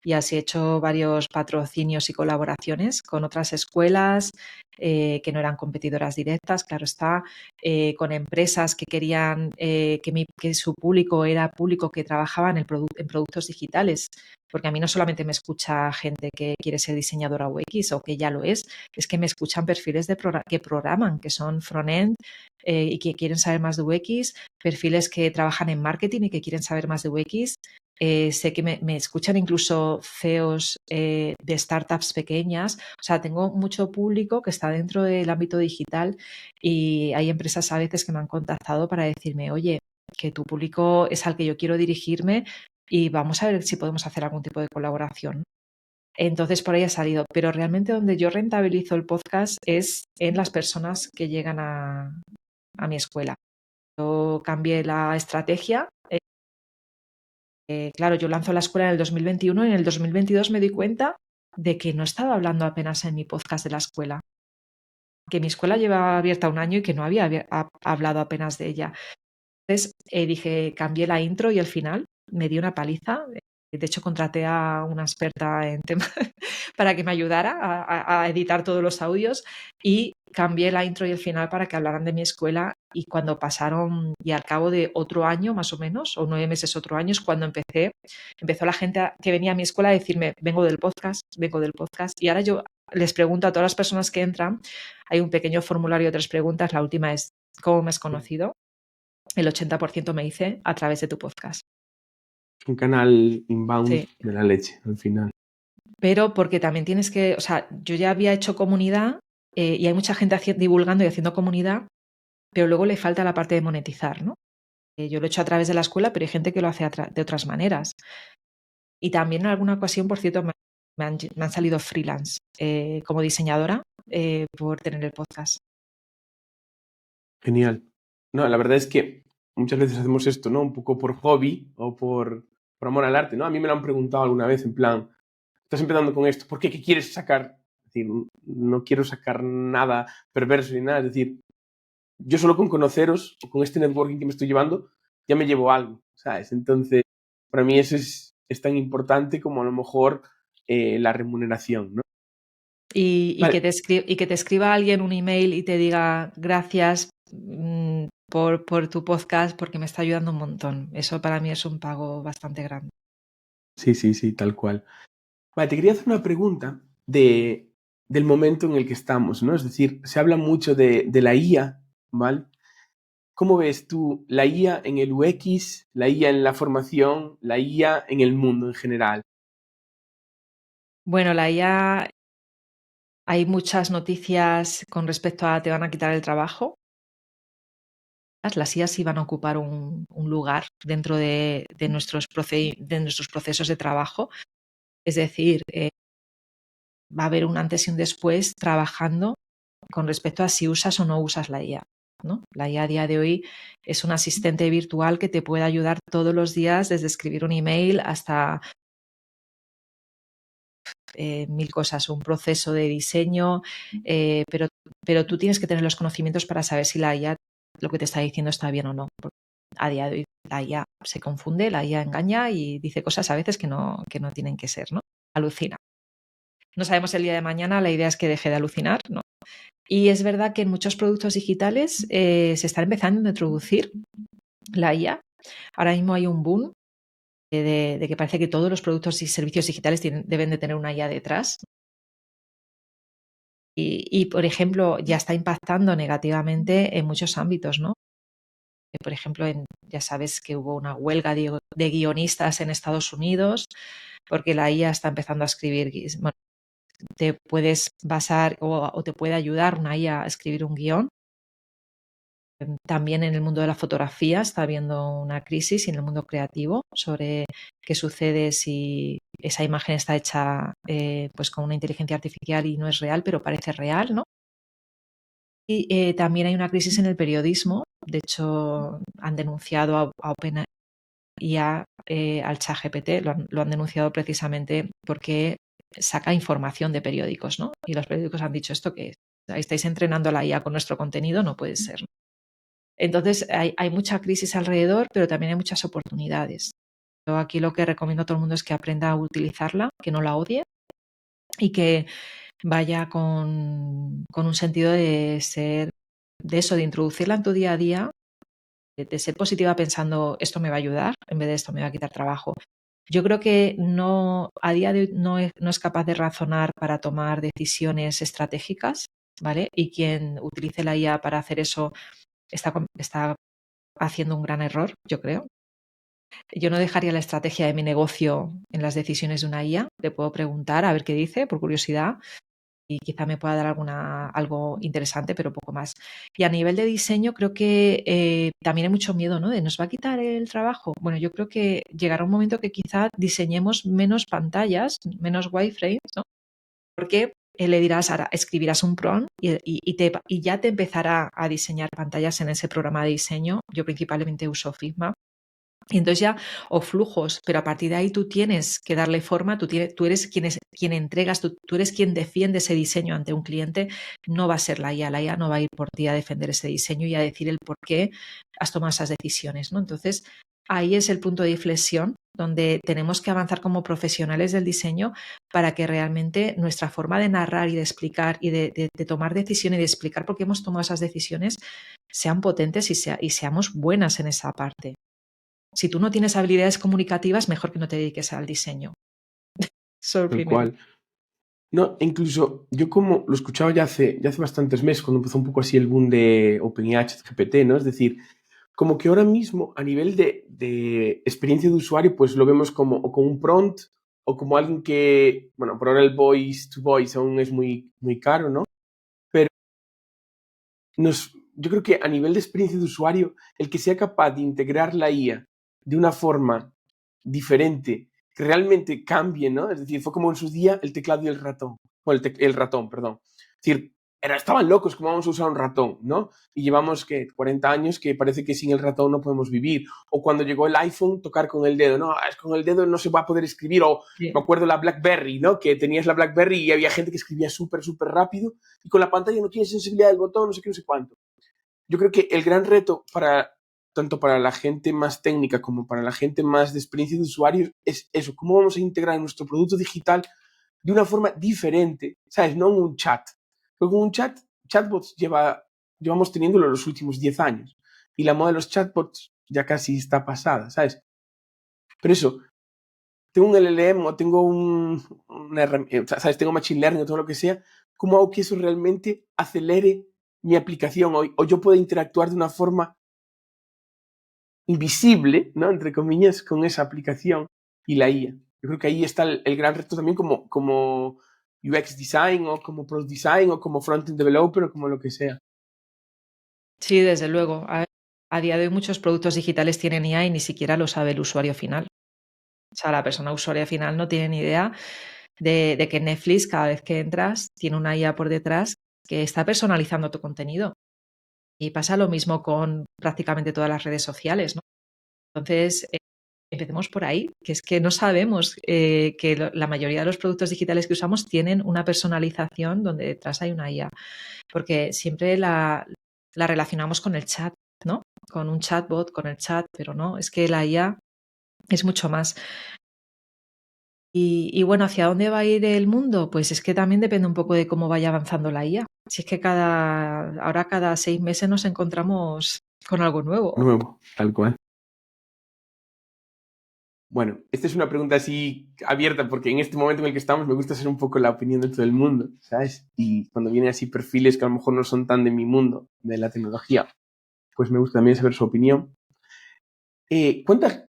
Speaker 1: Y así he hecho varios patrocinios y colaboraciones con otras escuelas que no eran competidoras directas, claro está, con empresas que querían que su público era público que trabajaba en productos digitales, porque a mí no solamente me escucha gente que quiere ser diseñadora UX o que ya lo es que me escuchan perfiles que programan, que son front-end y que quieren saber más de UX, perfiles que trabajan en marketing y que quieren saber más de UX. Sé que me escuchan incluso CEOs de startups pequeñas. O sea, tengo mucho público que está dentro del ámbito digital y hay empresas a veces que me han contactado para decirme, oye, que tu público es al que yo quiero dirigirme y vamos a ver si podemos hacer algún tipo de colaboración. Entonces por ahí ha salido. Pero realmente donde yo rentabilizo el podcast es en las personas que llegan a mi escuela. Yo cambié la estrategia. Claro, yo lanzo la escuela en el 2021 y en el 2022 me di cuenta de que no estaba hablando apenas en mi podcast de la escuela, que mi escuela lleva abierta un año y que no había hablado apenas de ella. Entonces dije, cambié la intro y el final, me di una paliza. De hecho, contraté a una experta en temas para que me ayudara a editar todos los audios y cambié la intro y el final para que hablaran de mi escuela y cuando pasaron y al cabo de otro año más o menos, o 9 meses, otro año, es cuando empezó la gente que venía a mi escuela a decirme, vengo del podcast y ahora yo les pregunto a todas las personas que entran, hay un pequeño formulario de 3 preguntas, la última es, ¿cómo me has conocido? El 80% me dice a través de tu podcast.
Speaker 2: Es un canal inbound
Speaker 1: Sí.
Speaker 2: de la leche, al final.
Speaker 1: Pero porque también tienes que, o sea, yo ya había hecho comunidad y hay mucha gente divulgando y haciendo comunidad, pero luego le falta la parte de monetizar, ¿no? Yo lo he hecho a través de la escuela, pero hay gente que lo hace de otras maneras. Y también en alguna ocasión, por cierto, me han salido freelance como diseñadora por tener el podcast.
Speaker 2: Genial. No, la verdad es que muchas veces hacemos esto, ¿no? Un poco por hobby o por amor al arte, ¿no? A mí me lo han preguntado alguna vez en plan, estás empezando con esto, ¿por qué? ¿Qué quieres sacar? Es decir, no quiero sacar nada perverso ni nada, es decir, yo solo con conoceros o con este networking que me estoy llevando, ya me llevo algo, ¿sabes? Entonces, para mí eso es tan importante como a lo mejor la remuneración, ¿no?
Speaker 1: Y que
Speaker 2: Vale,
Speaker 1: te escriba alguien un email y te diga gracias por tu podcast porque me está ayudando un montón. Eso para mí es un pago bastante grande.
Speaker 2: sí, tal cual. Vale, te quería hacer una pregunta del momento en el que estamos, ¿no? Es decir, se habla mucho de la IA, ¿vale? ¿Cómo ves tú la IA en el UX, la IA en la formación, la IA en el mundo en general?
Speaker 1: Bueno, la IA, hay muchas noticias con respecto a te van a quitar el trabajo. Las IA sí van a ocupar un lugar dentro de nuestros procesos de trabajo. Es decir, va a haber un antes y un después trabajando con respecto a si usas o no usas la IA, ¿no? La IA a día de hoy es un asistente virtual que te puede ayudar todos los días, desde escribir un email hasta mil cosas, un proceso de diseño, pero tú tienes que tener los conocimientos para saber si la IA lo que te está diciendo está bien o no. Porque a día de hoy la IA se confunde, la IA engaña y dice cosas a veces que no tienen que ser, ¿no? Alucina. No sabemos el día de mañana, la idea es que deje de alucinar, ¿no? Y es verdad que en muchos productos digitales se está empezando a introducir la IA. Ahora mismo hay un boom de que parece que todos los productos y servicios digitales deben de tener una IA detrás. Y, por ejemplo, ya está impactando negativamente en muchos ámbitos, ¿no? Por ejemplo, ya sabes que hubo una huelga de guionistas en Estados Unidos porque la IA está empezando a escribir. Bueno, te puedes basar o te puede ayudar una IA a escribir un guión. También en el mundo de la fotografía está habiendo una crisis y en el mundo creativo sobre qué sucede si esa imagen está hecha pues con una inteligencia artificial y no es real, pero parece real, ¿no? Y también hay una crisis en el periodismo. De hecho, han denunciado a OpenAI al ChatGPT, lo han denunciado precisamente porque saca información de periódicos, ¿no? Y los periódicos han dicho esto que estáis entrenando a la IA con nuestro contenido, no puede ser. Entonces, hay mucha crisis alrededor, pero también hay muchas oportunidades. Yo aquí lo que recomiendo a todo el mundo es que aprenda a utilizarla, que no la odie y que vaya con un sentido de ser, de eso, de introducirla en tu día a día, de ser positiva pensando esto me va a ayudar en vez de esto me va a quitar trabajo. Yo creo que no, a día de hoy no es capaz de razonar para tomar decisiones estratégicas, ¿vale? Y quien utilice la IA para hacer eso está haciendo un gran error, yo creo. Yo no dejaría la estrategia de mi negocio en las decisiones de una IA. Le puedo preguntar a ver qué dice, por curiosidad, y quizá me pueda dar algo interesante, pero poco más. Y a nivel de diseño, creo que también hay mucho miedo, ¿no? De nos va a quitar el trabajo. Bueno, yo creo que llegará un momento que quizá diseñemos menos pantallas, menos wireframes, ¿no? Porque le dirás, ahora escribirás un prompt y ya te empezará a diseñar pantallas en ese programa de diseño. Yo principalmente uso Figma. Y entonces ya, o flujos, pero a partir de ahí tú tienes que darle forma, tú eres quien entregas, tú eres quien defiende ese diseño ante un cliente, no va a ser la IA no va a ir por ti a defender ese diseño y a decir el por qué has tomado esas decisiones, ¿no? Entonces, ahí es el punto de inflexión donde tenemos que avanzar como profesionales del diseño para que realmente nuestra forma de narrar y de explicar y de tomar decisiones y de explicar por qué hemos tomado esas decisiones sean potentes y seamos buenas en esa parte. Si tú no tienes habilidades comunicativas, mejor que no te dediques al diseño. Eso es lo
Speaker 2: Tal
Speaker 1: primero.
Speaker 2: cual. No, incluso yo como lo escuchaba ya hace bastantes meses, cuando empezó un poco así el boom de OpenAI, ChatGPT, ¿no? Es decir, como que ahora mismo a nivel de experiencia de usuario, pues lo vemos como o como un prompt o como alguien que, bueno, por ahora el voice to voice aún es muy, muy caro, ¿no? Pero yo creo que a nivel de experiencia de usuario, el que sea capaz de integrar la IA de una forma diferente, que realmente cambie, ¿no? Es decir, fue como en su día el teclado y el ratón, o el ratón, perdón. Es decir, estaban locos, ¿cómo vamos a usar un ratón, no? Y llevamos, ¿qué? 40 años que parece que sin el ratón no podemos vivir. O cuando llegó el iPhone, tocar con el dedo, no, es con el dedo no se va a poder escribir. O
Speaker 1: Sí.
Speaker 2: me acuerdo la BlackBerry, ¿no? Que tenías la BlackBerry y había gente que escribía súper, súper rápido y con la pantalla no tiene sensibilidad del botón, no sé qué, no sé cuánto. Yo creo que el gran reto tanto para la gente más técnica como para la gente más de experiencia de usuario es eso, cómo vamos a integrar nuestro producto digital de una forma diferente, ¿sabes? No en un chat. Porque un chatbots llevamos teniéndolo los últimos 10 años y la moda de los chatbots ya casi está pasada, ¿sabes? Pero eso, tengo un LLM o tengo ¿sabes? Tengo Machine Learning o todo lo que sea, ¿cómo hago que eso realmente acelere mi aplicación o yo pueda interactuar de una forma invisible, ¿no? Entre comillas, con esa aplicación y la IA? Yo creo que ahí está el gran reto también como UX design o como product design o como front-end developer o como lo que sea.
Speaker 1: Sí, desde luego. A día de hoy muchos productos digitales tienen IA y ni siquiera lo sabe el usuario final. O sea, la persona usuaria final no tiene ni idea de que Netflix, cada vez que entras, tiene una IA por detrás que está personalizando tu contenido. Y pasa lo mismo con prácticamente todas las redes sociales, ¿no? Entonces, empecemos por ahí, que es que no sabemos que la mayoría de los productos digitales que usamos tienen una personalización donde detrás hay una IA, porque siempre la relacionamos con el chat, ¿no? Con un chatbot, con el chat, pero no, es que la IA es mucho más. Y bueno, ¿hacia dónde va a ir el mundo? Pues es que también depende un poco de cómo vaya avanzando la IA. Si es que ahora cada 6 meses nos encontramos con algo nuevo.
Speaker 2: Nuevo, tal cual. Bueno, esta es una pregunta así abierta porque en este momento en el que estamos me gusta ser un poco la opinión de todo el mundo, ¿sabes? Y cuando vienen así perfiles que a lo mejor no son tan de mi mundo, de la tecnología, pues me gusta también saber su opinión. Cuenta,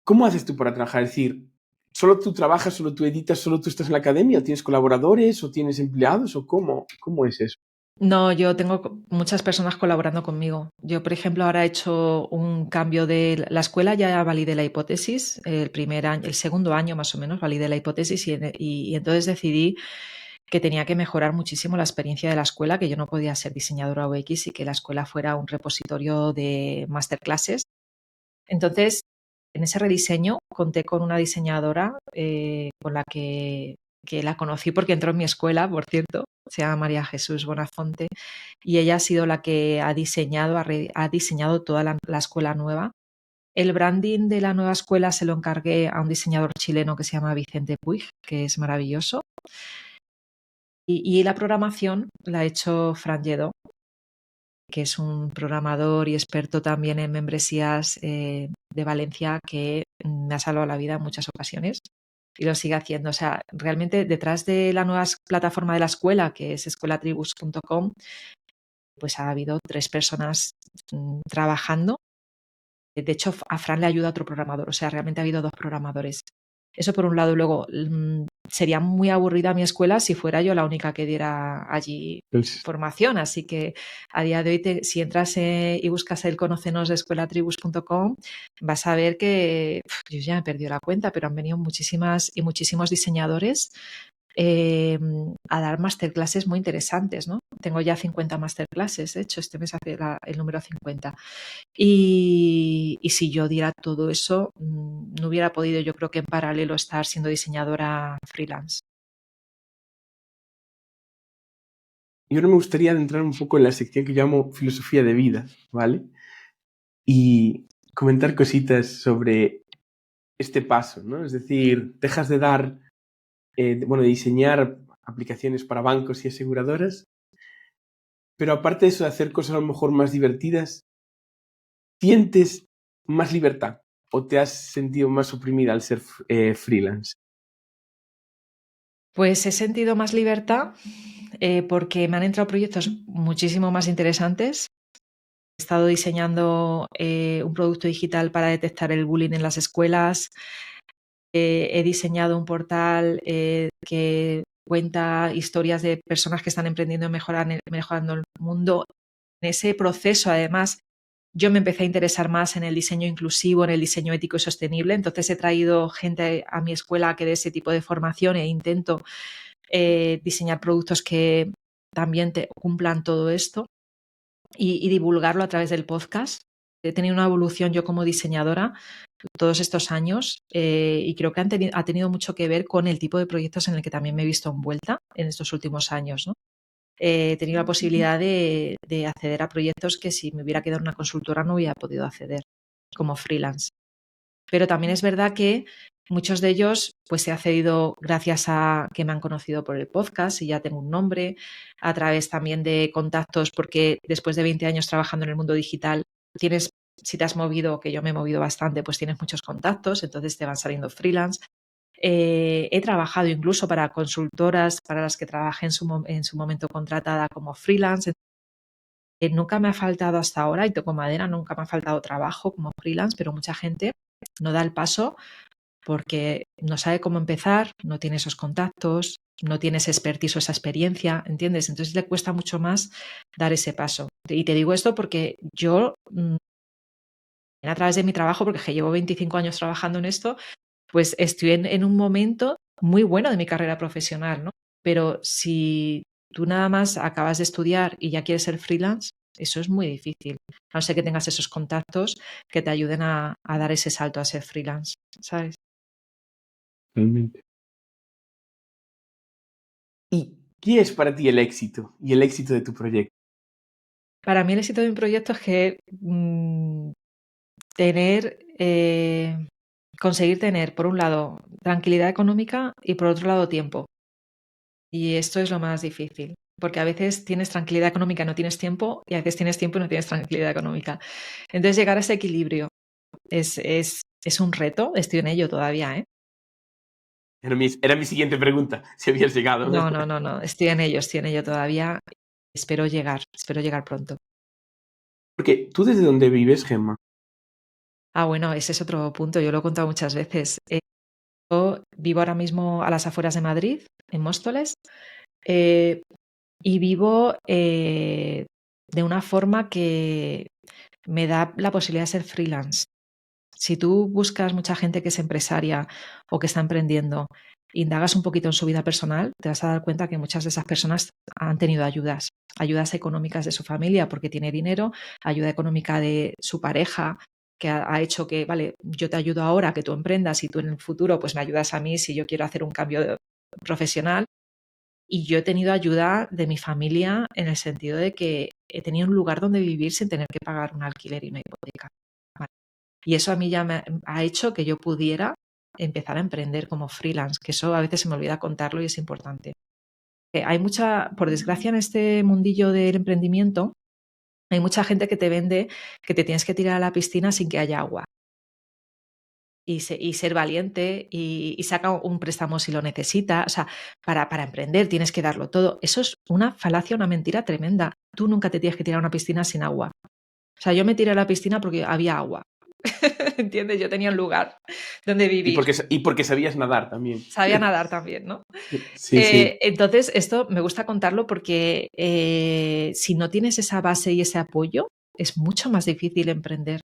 Speaker 2: ¿cómo haces tú para trabajar? Es decir, ¿solo tú trabajas, solo tú editas, solo tú estás en la academia? ¿O tienes colaboradores o tienes empleados? ¿O cómo es eso?
Speaker 1: No, yo tengo muchas personas colaborando conmigo. Yo, por ejemplo, ahora he hecho un cambio de la escuela, ya validé la hipótesis, el primer año, el segundo año más o menos validé la hipótesis y entonces decidí que tenía que mejorar muchísimo la experiencia de la escuela, que yo no podía ser diseñadora UX y que la escuela fuera un repositorio de masterclasses. Entonces, en ese rediseño conté con una diseñadora con la que la conocí porque entró en mi escuela, por cierto, se llama María Jesús Bonafonte, y ella ha sido la que ha diseñado toda la escuela nueva. El branding de la nueva escuela se lo encargué a un diseñador chileno que se llama Vicente Puig, que es maravilloso. Y la programación la ha hecho Fran Lledó, que es un programador y experto también en membresías de Valencia que me ha salvado la vida en muchas ocasiones y lo sigue haciendo. O sea, realmente detrás de la nueva plataforma de la escuela, que es escuelatribus.com, pues ha habido 3 personas trabajando. De hecho, a Fran le ayuda otro programador, o sea, realmente ha habido 2 programadores. Eso por un lado. Luego, sería muy aburrida mi escuela si fuera yo la única que diera allí formación. Así que a día de hoy, si entras y buscas el Conócenos de escuelatribus.com, vas a ver que yo ya me he perdido la cuenta, pero han venido muchísimas y muchísimos diseñadores a dar masterclasses muy interesantes, ¿no? Tengo ya 50 masterclasses, de hecho, este mes hace el número 50. Y si yo diera todo eso, no hubiera podido, yo creo que en paralelo, estar siendo diseñadora freelance.
Speaker 2: Yo ahora me gustaría adentrar un poco en la sección que llamo filosofía de vida, ¿vale? Y comentar cositas sobre este paso, ¿no? Es decir, dejas de diseñar aplicaciones para bancos y aseguradoras, pero aparte de eso, de hacer cosas a lo mejor más divertidas, ¿sientes más libertad o te has sentido más oprimida al ser freelance?
Speaker 1: Pues he sentido más libertad porque me han entrado proyectos muchísimo más interesantes. He estado diseñando un producto digital para detectar el bullying en las escuelas. He diseñado un portal que cuenta historias de personas que están emprendiendo y mejorando el mundo En ese proceso, además, yo me empecé a interesar más en el diseño inclusivo, en el diseño ético y sostenible. Entonces he traído gente a mi escuela que dé ese tipo de formación e intento diseñar productos que también cumplan todo esto y divulgarlo a través del podcast. He tenido una evolución yo como diseñadora todos estos años y creo que ha tenido mucho que ver con el tipo de proyectos en el que también me he visto envuelta en estos últimos años, ¿no? He tenido la posibilidad de acceder a proyectos que si me hubiera quedado en una consultora no hubiera podido acceder como freelance. Pero también es verdad que muchos de ellos pues se ha accedido gracias a que me han conocido por el podcast y ya tengo un nombre, a través también de contactos, porque después de 20 años trabajando en el mundo digital, si te has movido, que yo me he movido bastante, pues tienes muchos contactos, entonces te van saliendo freelance. He trabajado incluso para consultoras para las que trabajé en su momento contratada como freelance. Nunca me ha faltado hasta ahora, y toco madera, nunca me ha faltado trabajo como freelance, pero mucha gente no da el paso porque no sabe cómo empezar, no tiene esos contactos, no tiene ese expertise o esa experiencia, ¿entiendes? Entonces le cuesta mucho más dar ese paso. Y te digo esto porque yo, a través de mi trabajo, porque llevo 25 años trabajando en esto, pues estoy en un momento muy bueno de mi carrera profesional, ¿no? Pero si tú nada más acabas de estudiar y ya quieres ser freelance, eso es muy difícil. A no ser que tengas esos contactos que te ayuden a dar ese salto a ser freelance, ¿sabes?
Speaker 2: Realmente. ¿Y qué es para ti el éxito y el éxito de tu proyecto?
Speaker 1: Para mí el éxito de mi proyecto es que conseguir tener, por un lado, tranquilidad económica y por otro lado, tiempo. Y esto es lo más difícil, porque a veces tienes tranquilidad económica y no tienes tiempo, y a veces tienes tiempo y no tienes tranquilidad económica. Entonces, llegar a ese equilibrio es un reto, estoy en ello todavía, ¿eh?
Speaker 2: Era mi siguiente pregunta, si habías llegado.
Speaker 1: No, estoy en ello todavía. Espero llegar pronto.
Speaker 2: Porque tú desde dónde vives, Gemma.
Speaker 1: Bueno, ese es otro punto, yo lo he contado muchas veces. Yo vivo ahora mismo a las afueras de Madrid, en Móstoles, y vivo de una forma que me da la posibilidad de ser freelance. Si tú buscas mucha gente que es empresaria o que está emprendiendo, indagas un poquito en su vida personal, te vas a dar cuenta que muchas de esas personas han tenido ayudas económicas de su familia porque tiene dinero, ayuda económica de su pareja que ha hecho que, vale, yo te ayudo ahora a que tú emprendas y tú en el futuro pues me ayudas a mí si yo quiero hacer un cambio profesional. Y yo he tenido ayuda de mi familia en el sentido de que he tenido un lugar donde vivir sin tener que pagar un alquiler y una hipoteca. Vale. Y eso a mí ya me ha hecho que yo pudiera empezar a emprender como freelance, que eso a veces se me olvida contarlo y es importante. Hay por desgracia, en este mundillo del emprendimiento, hay mucha gente que te vende que te tienes que tirar a la piscina sin que haya agua. Y ser valiente y saca un préstamo si lo necesita. O sea, para emprender tienes que darlo todo. Eso es una falacia, una mentira tremenda. Tú nunca te tienes que tirar a una piscina sin agua. O sea, yo me tiré a la piscina porque había agua. ¿Entiendes? Yo tenía un lugar donde vivir.
Speaker 2: Y porque sabías nadar también.
Speaker 1: Sabía nadar también, ¿no?
Speaker 2: Sí, sí.
Speaker 1: Entonces, esto me gusta contarlo porque si no tienes esa base y ese apoyo, es mucho más difícil emprender.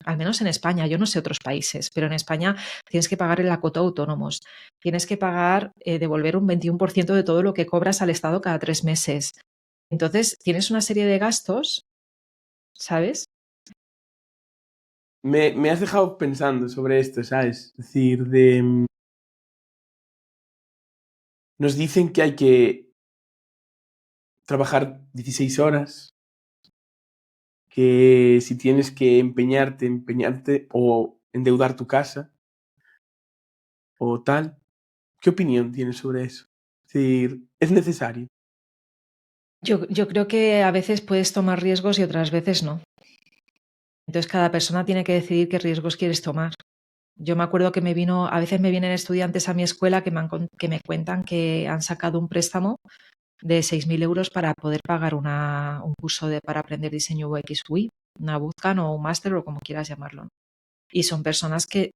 Speaker 1: Al menos en España, yo no sé otros países, pero en España tienes que pagar el acoto a autónomos, tienes que pagar, devolver un 21% de todo lo que cobras al Estado cada 3 meses. Entonces, tienes una serie de gastos, ¿sabes?
Speaker 2: Me has dejado pensando sobre esto, ¿sabes? Es decir, nos dicen que hay que trabajar 16 horas, que si tienes que empeñarte o endeudar tu casa o tal. ¿Qué opinión tienes sobre eso? Es decir, ¿es necesario?
Speaker 1: Yo creo que a veces puedes tomar riesgos y otras veces no. Entonces, cada persona tiene que decidir qué riesgos quieres tomar. Yo me acuerdo que a veces me vienen estudiantes a mi escuela que me cuentan que han sacado un préstamo de 6.000 euros para poder pagar un curso para aprender diseño UX UI, una bootcamp o un máster o como quieras llamarlo. Y son personas que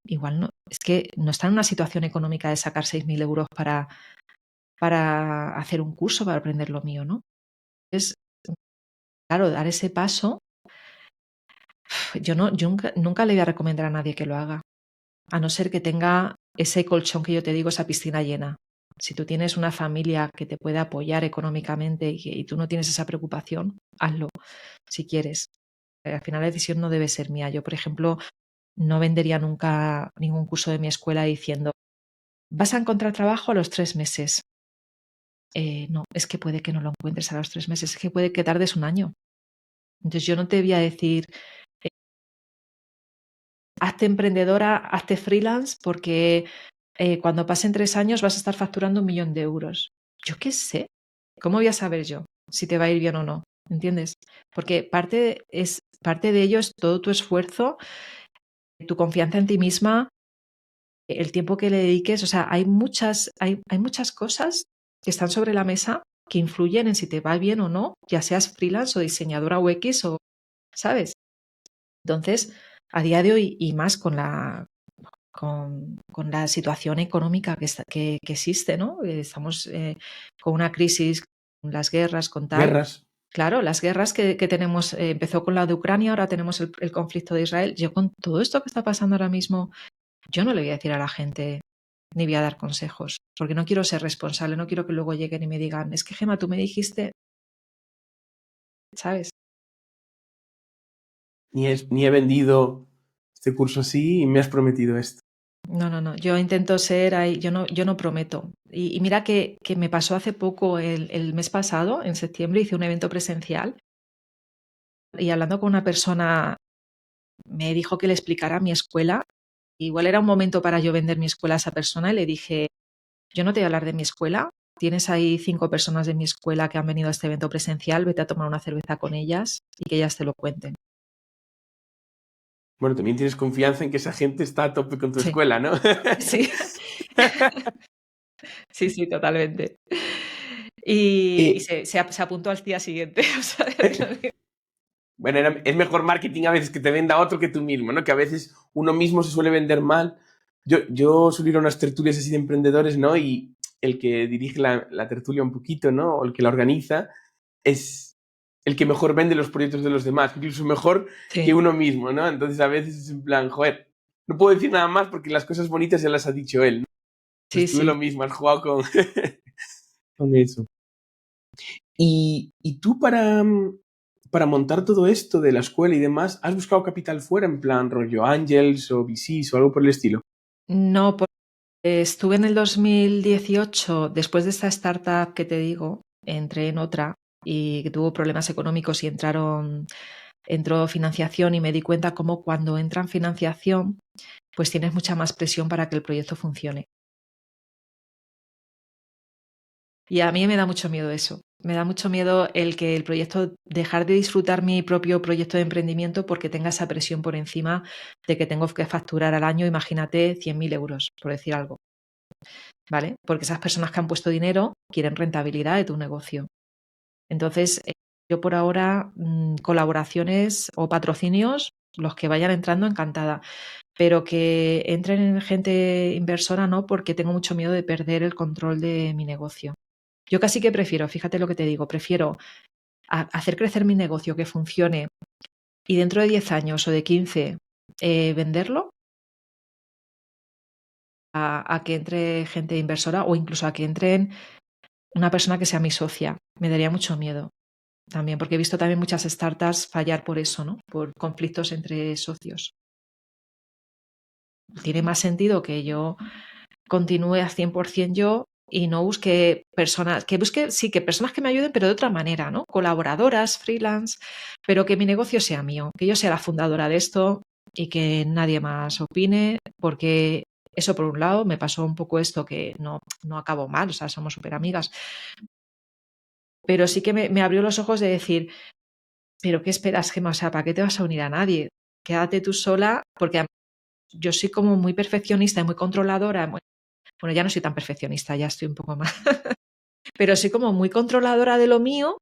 Speaker 1: igual no, es que no están en una situación económica de sacar 6.000 euros para hacer un curso, para aprender lo mío, ¿no? Es claro, dar ese paso, yo nunca le voy a recomendar a nadie que lo haga, a no ser que tenga ese colchón que yo te digo, esa piscina llena. Si tú tienes una familia que te puede apoyar económicamente y tú no tienes esa preocupación, hazlo si quieres. Al final la decisión no debe ser mía. Yo, por ejemplo, no vendería nunca ningún curso de mi escuela diciendo, vas a encontrar trabajo a los 3 meses. No, es que puede que no lo encuentres a los 3 meses, es que puede que tardes un año. Entonces yo no te voy a decir, hazte emprendedora, hazte freelance, porque cuando pasen 3 años vas a estar facturando 1.000.000 de euros. Yo qué sé, ¿cómo voy a saber yo si te va a ir bien o no? ¿Entiendes? Porque parte de ello es todo tu esfuerzo, tu confianza en ti misma, el tiempo que le dediques. O sea, hay muchas cosas que están sobre la mesa que influyen en si te va bien o no, ya seas freelance o diseñadora UX o, ¿sabes? Entonces, a día de hoy y más con la situación económica que existe, ¿no? Estamos con una crisis, con las guerras, con tal.
Speaker 2: Guerras.
Speaker 1: Claro, las guerras que tenemos, empezó con la de Ucrania, ahora tenemos el conflicto de Israel. Yo con todo esto que está pasando ahora mismo, yo no le voy a decir a la gente ni voy a dar consejos, porque no quiero ser responsable, no quiero que luego lleguen y me digan, es que Gemma, tú me dijiste, ¿sabes?
Speaker 2: Ni he vendido este curso así y me has prometido esto.
Speaker 1: No. Yo intento ser ahí, yo no prometo. Y mira que me pasó hace poco, el mes pasado, en septiembre, hice un evento presencial y hablando con una persona me dijo que le explicara mi escuela. Igual era un momento para yo vender mi escuela a esa persona y le dije, yo no te voy a hablar de mi escuela. Tienes ahí 5 personas de mi escuela que han venido a este evento presencial, vete a tomar una cerveza con ellas y que ellas te lo cuenten.
Speaker 2: Bueno, también tienes confianza en que esa gente está a tope con tu
Speaker 1: Sí,
Speaker 2: escuela, ¿no?
Speaker 1: sí, sí, totalmente. Y
Speaker 2: Eh,
Speaker 1: se apuntó al día siguiente. O sea,
Speaker 2: bueno, es mejor marketing a veces que te venda otro que tú mismo, ¿no? Que a veces uno mismo se suele vender mal. Yo suelo ir a unas tertulias así de emprendedores, ¿no? Y el que dirige la tertulia un poquito, ¿no? O el que la organiza, es el que mejor vende los proyectos de los demás, incluso mejor que
Speaker 1: sí,
Speaker 2: uno mismo, ¿no? Entonces a veces es en plan, joder, no puedo decir nada más porque las cosas bonitas ya las ha dicho él, ¿no? Pues tú
Speaker 1: sí.
Speaker 2: lo mismo, has jugado con eso. Y tú para montar todo esto de la escuela y demás, ¿has buscado capital fuera en plan rollo Angels o VCs o algo por el estilo?
Speaker 1: No, porque estuve en el 2018, después de esta startup que te digo, entré en otra y que tuvo problemas económicos y entró financiación y me di cuenta cómo cuando entra en financiación, pues tienes mucha más presión para que el proyecto funcione. Y a mí me da mucho miedo eso. Me da mucho miedo el que el proyecto, dejar de disfrutar mi propio proyecto de emprendimiento porque tenga esa presión por encima de que tengo que facturar al año, imagínate, 100.000 euros, por decir algo, ¿vale? Porque esas personas que han puesto dinero quieren rentabilidad de tu negocio. Entonces, yo por ahora, colaboraciones o patrocinios, los que vayan entrando, encantada. Pero que entren gente inversora no, porque tengo mucho miedo de perder el control de mi negocio. Yo casi que prefiero, fíjate lo que te digo, prefiero hacer crecer mi negocio, que funcione, y dentro de 10 años o de 15 venderlo, a que entre gente inversora o incluso a que entren una persona que sea mi socia. Me daría mucho miedo también, porque he visto también muchas startups fallar por eso, ¿no? Por conflictos entre socios. Tiene más sentido que yo continúe al 100% yo y no busque personas, que personas que me ayuden, pero de otra manera, ¿no? Colaboradoras, freelance, pero que mi negocio sea mío, que yo sea la fundadora de esto y que nadie más opine, porque eso por un lado me pasó un poco esto que no acabó mal, o sea, somos súper amigas, pero sí que me abrió los ojos de decir, pero ¿qué esperas, Gemma? O sea, ¿para qué te vas a unir a nadie? Quédate tú sola, porque yo soy como muy perfeccionista y muy controladora. Bueno, ya no soy tan perfeccionista, ya estoy un poco más. Pero soy como muy controladora de lo mío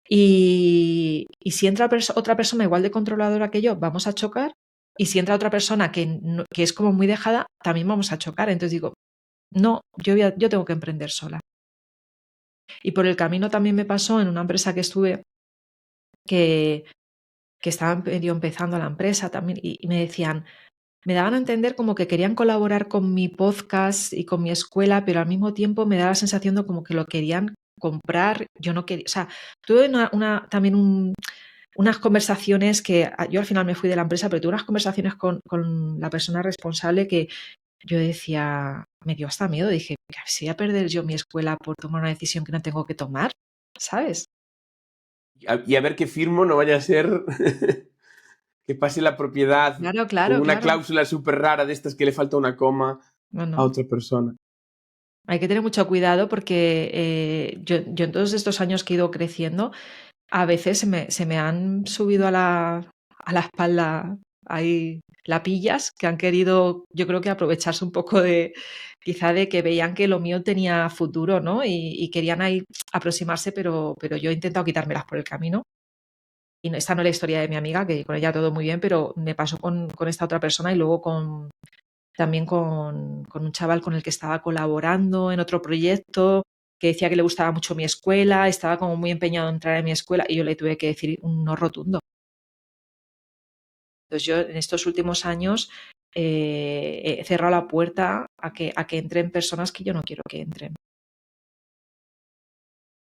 Speaker 1: y si entra otra persona igual de controladora que yo, vamos a chocar. Y si entra otra persona que es como muy dejada, también vamos a chocar. Entonces digo, no, yo tengo que emprender sola. Y por el camino también me pasó en una empresa que estuve que estaban medio empezando la empresa también y me decían, me daban a entender como que querían colaborar con mi podcast y con mi escuela, pero al mismo tiempo me da la sensación de como que lo querían comprar. Yo no quería, o sea, tuve también unas conversaciones que yo al final me fui de la empresa, pero tuve unas conversaciones con la persona responsable que yo decía, me dio hasta miedo, dije, si voy a perder yo mi escuela por tomar una decisión que no tengo que tomar, ¿sabes?
Speaker 2: Y a ver qué firmo, no vaya a ser que pase la propiedad
Speaker 1: Claro,
Speaker 2: con
Speaker 1: claro,
Speaker 2: una
Speaker 1: claro.
Speaker 2: cláusula súper rara de estas que le falta una coma
Speaker 1: No,
Speaker 2: a
Speaker 1: no.
Speaker 2: otra persona.
Speaker 1: Hay que tener mucho cuidado porque yo en todos estos años que he ido creciendo, a veces se me han subido a la espalda ahí lapillas que han querido, yo creo que aprovecharse un poco quizá de que veían que lo mío tenía futuro, ¿no? Y querían ahí aproximarse, pero yo he intentado quitármelas por el camino. Y esta no es la historia de mi amiga, que con ella todo muy bien, pero me pasó con esta otra persona y luego también con un chaval con el que estaba colaborando en otro proyecto, que decía que le gustaba mucho mi escuela, estaba como muy empeñado en entrar en mi escuela y yo le tuve que decir un no rotundo. Entonces yo en estos últimos años he cerrado la puerta a que entren personas que yo no quiero que entren.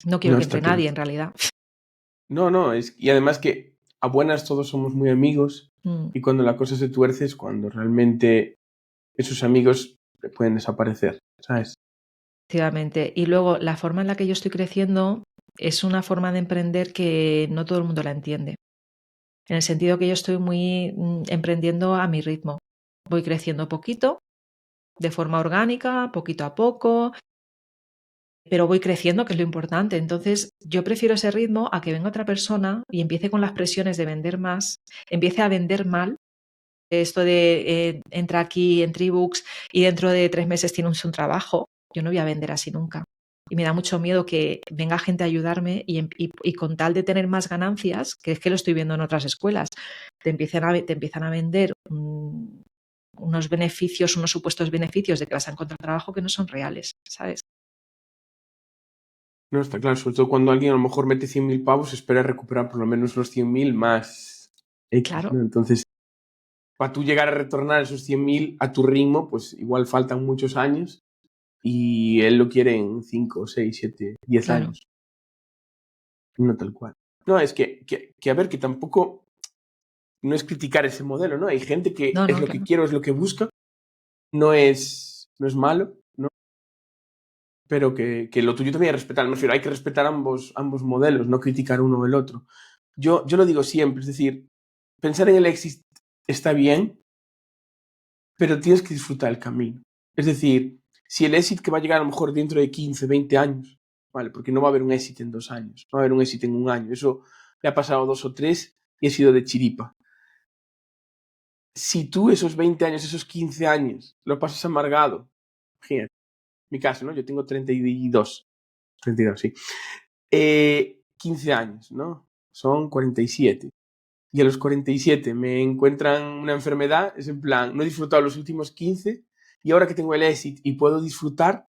Speaker 1: No quiero
Speaker 2: No,
Speaker 1: que
Speaker 2: está
Speaker 1: entre
Speaker 2: claro.
Speaker 1: nadie en realidad.
Speaker 2: No, y además que a buenas todos somos muy amigos
Speaker 1: Mm,
Speaker 2: y cuando la cosa se tuerce es cuando realmente esos amigos pueden desaparecer, ¿sabes?
Speaker 1: efectivamente. Y luego la forma en la que yo estoy creciendo es una forma de emprender que no todo el mundo la entiende. En el sentido que yo estoy muy emprendiendo a mi ritmo. Voy creciendo poquito, de forma orgánica, poquito a poco, pero voy creciendo, que es lo importante. Entonces, yo prefiero ese ritmo a que venga otra persona y empiece con las presiones de vender más, empiece a vender mal. Esto de entra aquí en Tribooks y dentro de 3 meses tienes un trabajo. Yo no voy a vender así nunca. Y me da mucho miedo que venga gente a ayudarme y con tal de tener más ganancias, que es que lo estoy viendo en otras escuelas, te empiezan a vender unos beneficios, unos supuestos beneficios de que vas a encontrar trabajo que no son reales, ¿sabes?
Speaker 2: No, está claro, sobre todo cuando alguien a lo mejor mete 100.000 pavos, espera recuperar por lo menos los 100.000 más X,
Speaker 1: Claro,
Speaker 2: ¿no? Entonces, para tú llegar a retornar esos 100.000 a tu ritmo, pues igual faltan muchos años y él lo quiere en 5, 6, 7, 10
Speaker 1: claro.
Speaker 2: años. No tal cual. No, es que a ver, que tampoco no es criticar ese modelo, ¿no? Hay gente que
Speaker 1: No,
Speaker 2: es
Speaker 1: no,
Speaker 2: lo que
Speaker 1: claro.
Speaker 2: quiere, es lo que busca, no es malo, ¿no? Pero que lo tuyo también es respetar. Me refiero, hay que respetar ambos modelos, no criticar uno o el otro. Yo lo digo siempre, es decir, pensar en el éxito está bien, pero tienes que disfrutar el camino. Es decir, si el éxito que va a llegar a lo mejor dentro de 15, 20 años, ¿vale? Porque no va a haber un éxito en 2 años, no va a haber un éxito en un año. Eso le ha pasado 2 o 3 y ha sido de chiripa. Si tú esos 20 años, esos 15 años, lo pasas amargado, imagínate, mi caso, ¿no? Yo tengo 32, 32, sí. 15 años, ¿no? Son 47. Y a los 47 me encuentran una enfermedad, es en plan, no he disfrutado los últimos 15 y ahora que tengo el éxito y puedo disfrutar,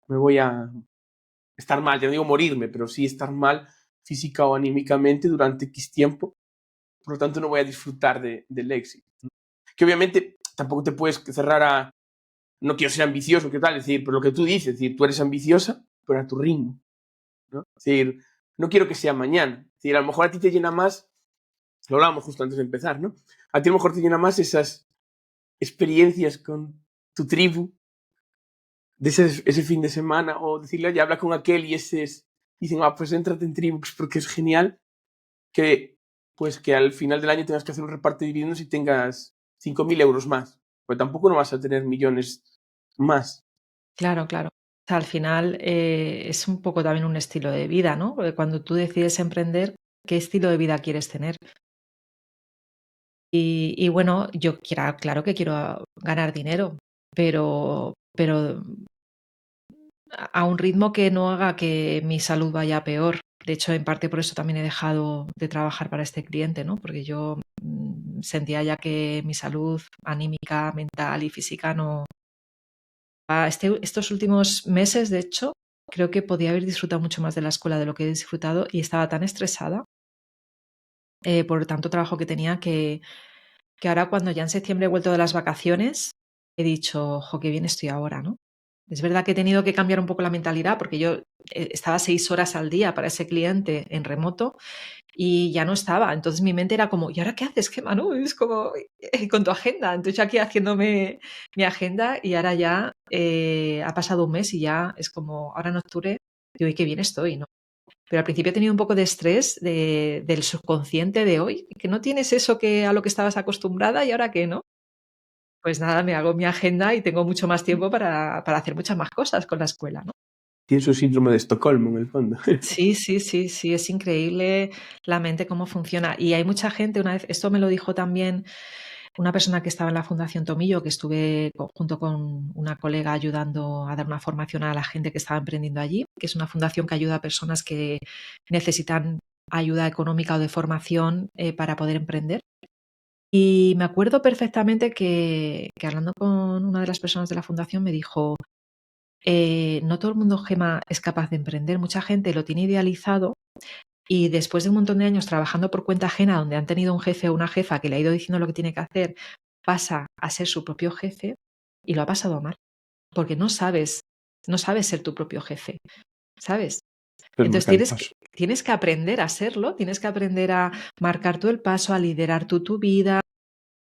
Speaker 2: me voy a estar mal, ya no digo morirme, pero sí estar mal física o anímicamente durante X tiempo, por lo tanto no voy a disfrutar del éxito. Que obviamente tampoco te puedes cerrar a, no quiero ser ambicioso, ¿qué tal? Es decir, pero lo que tú dices, es decir, tú eres ambiciosa, pero a tu ritmo, ¿no? Es decir, no quiero que sea mañana, es decir, a lo mejor a ti te llena más, lo hablábamos justo antes de empezar, ¿no? A ti a lo mejor te llena más esas experiencias con tu tribu, de ese fin de semana, o decirle, oye, habla con aquel y dicen, pues éntrate en tribu, pues porque es genial, que pues que al final del año tengas que hacer un reparto de dividendos y tengas 5.000 euros más, pues tampoco no vas a tener millones más.
Speaker 1: Claro, claro. O sea, al final es un poco también un estilo de vida, ¿no? Porque cuando tú decides emprender, ¿qué estilo de vida quieres tener? Y bueno, claro que quiero ganar dinero, pero a un ritmo que no haga que mi salud vaya a peor. De hecho, en parte por eso también he dejado de trabajar para este cliente, ¿no? Porque yo sentía ya que mi salud anímica, mental y física no. Estos últimos meses, de hecho, creo que podía haber disfrutado mucho más de la escuela de lo que he disfrutado y estaba tan estresada por tanto trabajo que tenía, que ahora cuando ya en septiembre he vuelto de las vacaciones, he dicho, jo, qué bien estoy ahora, ¿no? Es verdad que he tenido que cambiar un poco la mentalidad porque yo estaba 6 horas al día para ese cliente en remoto y ya no estaba. Entonces mi mente era como, ¿y ahora qué haces, Gemma? ¿No? Es como, con tu agenda. Entonces yo aquí haciéndome mi agenda y ahora ya ha pasado un mes y ya es como, ahora en octubre, digo, y qué bien estoy, ¿no? Pero al principio he tenido un poco de estrés del subconsciente de hoy, que no tienes eso que a lo que estabas acostumbrada y ahora que no. Pues nada, me hago mi agenda y tengo mucho más tiempo para hacer muchas más cosas con la escuela, ¿no?
Speaker 2: Tienes un síndrome de Estocolmo, en el fondo.
Speaker 1: Sí, sí, sí, sí, es increíble la mente cómo funciona. Y hay mucha gente, una vez, esto me lo dijo también una persona que estaba en la Fundación Tomillo, que estuve junto con una colega ayudando a dar una formación a la gente que estaba emprendiendo allí, que es una fundación que ayuda a personas que necesitan ayuda económica o de formación para poder emprender. Y me acuerdo perfectamente que hablando con una de las personas de la fundación me dijo, no todo el mundo, Gema, es capaz de emprender. Mucha gente lo tiene idealizado y después de un montón de años trabajando por cuenta ajena, donde han tenido un jefe o una jefa que le ha ido diciendo lo que tiene que hacer, pasa a ser su propio jefe y lo ha pasado mal, porque no sabes ser tu propio jefe, ¿sabes?
Speaker 2: Pero
Speaker 1: Entonces
Speaker 2: marcar el
Speaker 1: tienes que,
Speaker 2: paso.
Speaker 1: tienes que aprender a serlo, tienes que aprender a marcar tú el paso, a liderar tú tu vida.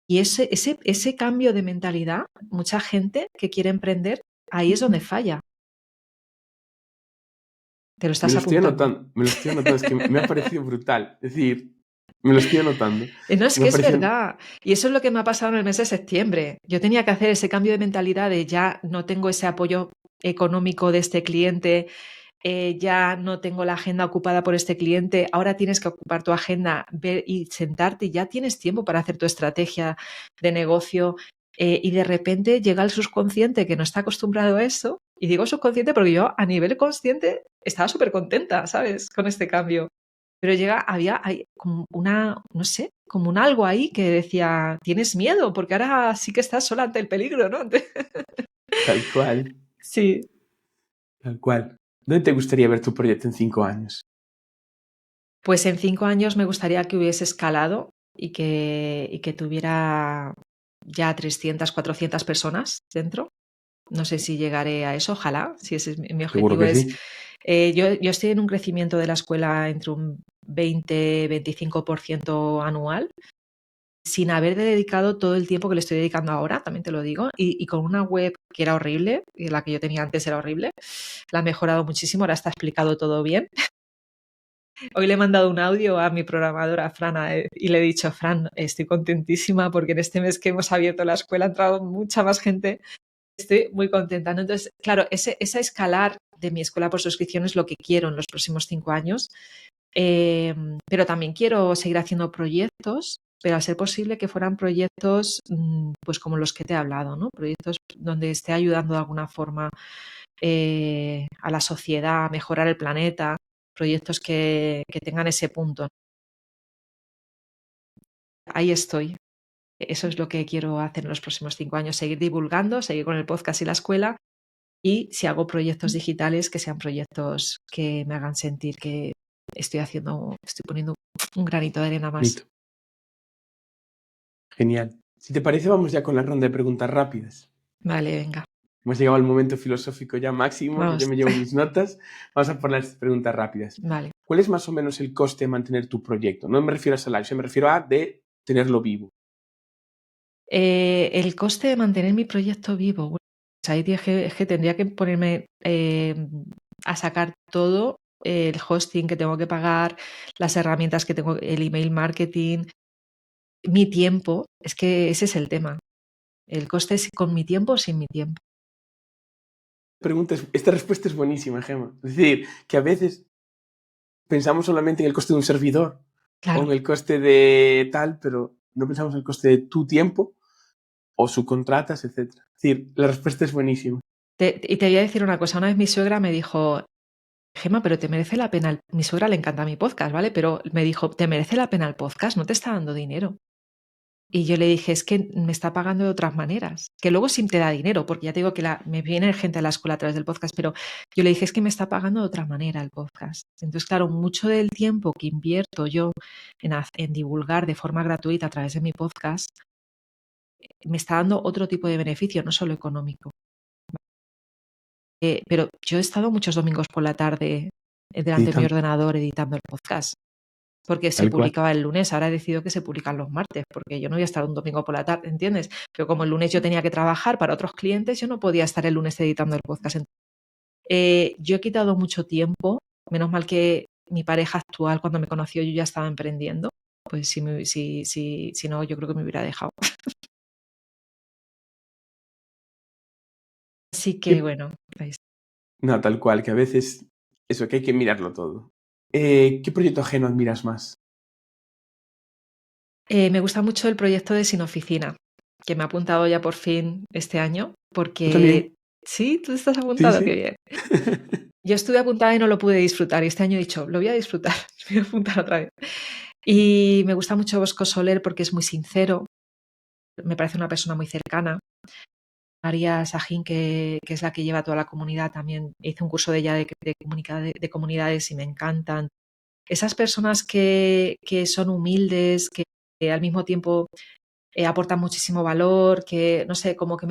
Speaker 1: Y ese cambio de mentalidad, mucha gente que quiere emprender, ahí es donde falla. Te lo estás apuntando.
Speaker 2: Me lo estoy anotando, es que me ha parecido brutal. Es decir, me lo estoy anotando.
Speaker 1: No, es
Speaker 2: Me
Speaker 1: que
Speaker 2: ha
Speaker 1: es
Speaker 2: parecido...
Speaker 1: verdad. Y eso es lo que me ha pasado en el mes de septiembre. Yo tenía que hacer ese cambio de mentalidad de ya no tengo ese apoyo económico de este cliente, ya no tengo la agenda ocupada por este cliente, ahora tienes que ocupar tu agenda, ver y sentarte y ya tienes tiempo para hacer tu estrategia de negocio y de repente llega el subconsciente que no está acostumbrado a eso y digo subconsciente porque yo a nivel consciente estaba súper contenta, ¿sabes? Con este cambio. Pero hay como no sé, como un algo ahí que decía, tienes miedo porque ahora sí que estás sola ante el peligro, ¿no?
Speaker 2: Tal cual,
Speaker 1: Sí.
Speaker 2: tal cual. ¿Dónde te gustaría ver tu proyecto en 5 años?
Speaker 1: Pues en 5 años me gustaría que hubiese escalado y que tuviera ya 300, 400 personas dentro. No sé si llegaré a eso, ojalá, si ese es mi
Speaker 2: Seguro
Speaker 1: objetivo
Speaker 2: que
Speaker 1: es,
Speaker 2: sí.
Speaker 1: yo estoy en un crecimiento de la escuela entre un 20-25% anual, sin haber dedicado todo el tiempo que le estoy dedicando ahora, también te lo digo, y con una web que era horrible, y la que yo tenía antes era horrible, la he mejorado muchísimo, ahora está explicado todo bien. Hoy le he mandado un audio a mi programadora, Fran, y le he dicho, Fran, estoy contentísima porque en este mes que hemos abierto la escuela ha entrado mucha más gente. Estoy muy contenta, ¿no? Entonces, claro, esa escalar de mi escuela por suscripción es lo que quiero en los próximos 5 años. Pero también quiero seguir haciendo proyectos, pero a ser posible que fueran proyectos pues como los que te he hablado, ¿no? Proyectos donde esté ayudando de alguna forma a la sociedad, a mejorar el planeta, proyectos que tengan ese punto. Ahí estoy. Eso es lo que quiero hacer en los próximos 5 años, seguir divulgando, seguir con el podcast y la escuela y si hago proyectos digitales, que sean proyectos que me hagan sentir que estoy poniendo un granito de arena más.
Speaker 2: Bonito. Genial. Si te parece, vamos ya con la ronda de preguntas rápidas.
Speaker 1: Vale, venga,
Speaker 2: Hemos llegado al momento filosófico ya máximo, yo
Speaker 1: vamos.
Speaker 2: ya me llevo mis notas. Vamos a poner las preguntas rápidas.
Speaker 1: Vale.
Speaker 2: ¿Cuál es más o menos el coste de mantener tu proyecto? No me refiero a salario, me refiero a de tenerlo vivo.
Speaker 1: El coste de mantener mi proyecto vivo. Bueno, pues ahí es que tendría que ponerme a sacar todo el hosting que tengo que pagar, las herramientas que tengo, el email marketing, mi tiempo. Es que ese es el tema. El coste es con mi tiempo o sin mi tiempo.
Speaker 2: Esta respuesta es buenísima, Gemma. Es decir, que a veces pensamos solamente en el coste de un servidor o
Speaker 1: Claro.
Speaker 2: en el coste de tal, pero no pensamos en el coste de tu tiempo o subcontratas, etc. Es decir, la respuesta es buenísima.
Speaker 1: Y te voy a decir una cosa. Una vez mi suegra me dijo, Gema, pero te merece la pena. Mi suegra le encanta mi podcast, ¿vale? Pero me dijo, ¿te merece la pena el podcast? No te está dando dinero. Y yo le dije, es que me está pagando de otras maneras, que luego sí te da dinero, porque ya te digo que me viene gente a la escuela a través del podcast, pero yo le dije, es que me está pagando de otra manera el podcast. Entonces, claro, mucho del tiempo que invierto yo en divulgar de forma gratuita a través de mi podcast, me está dando otro tipo de beneficio, no solo económico. Pero yo he estado muchos domingos por la tarde delante de mi
Speaker 2: Editando,
Speaker 1: ordenador editando el podcast, porque se
Speaker 2: tal cual.
Speaker 1: publicaba el lunes, ahora he decidido que se publican los martes, porque yo no voy a estar un domingo por la tarde, ¿entiendes? Pero como el lunes yo tenía que trabajar para otros clientes, yo no podía estar el lunes editando el podcast. Yo he quitado mucho tiempo, menos mal que mi pareja actual, cuando me conoció, yo ya estaba emprendiendo, pues si no, yo creo que me hubiera dejado. Así que
Speaker 2: ¿Qué-
Speaker 1: bueno, pues,
Speaker 2: No, tal cual, que a veces eso, que hay que mirarlo todo. ¿Qué proyecto ajeno admiras más?
Speaker 1: me gusta mucho el proyecto de Sin Oficina, que me ha apuntado ya por fin este año,
Speaker 2: Yo
Speaker 1: porque
Speaker 2: también.
Speaker 1: sí, tú estás
Speaker 2: Sí,
Speaker 1: apuntado, qué
Speaker 2: sí.
Speaker 1: bien. Yo estuve apuntada y no lo pude disfrutar, y este año he dicho, lo voy a disfrutar, me voy a apuntar otra vez. Y me gusta mucho Bosco Soler porque es muy sincero, me parece una persona muy cercana. María Sajín, que es la que lleva toda la comunidad, también hice un curso de ella de comunidades y me encantan. Esas personas que son humildes, que al mismo tiempo aportan muchísimo valor, que no sé, como que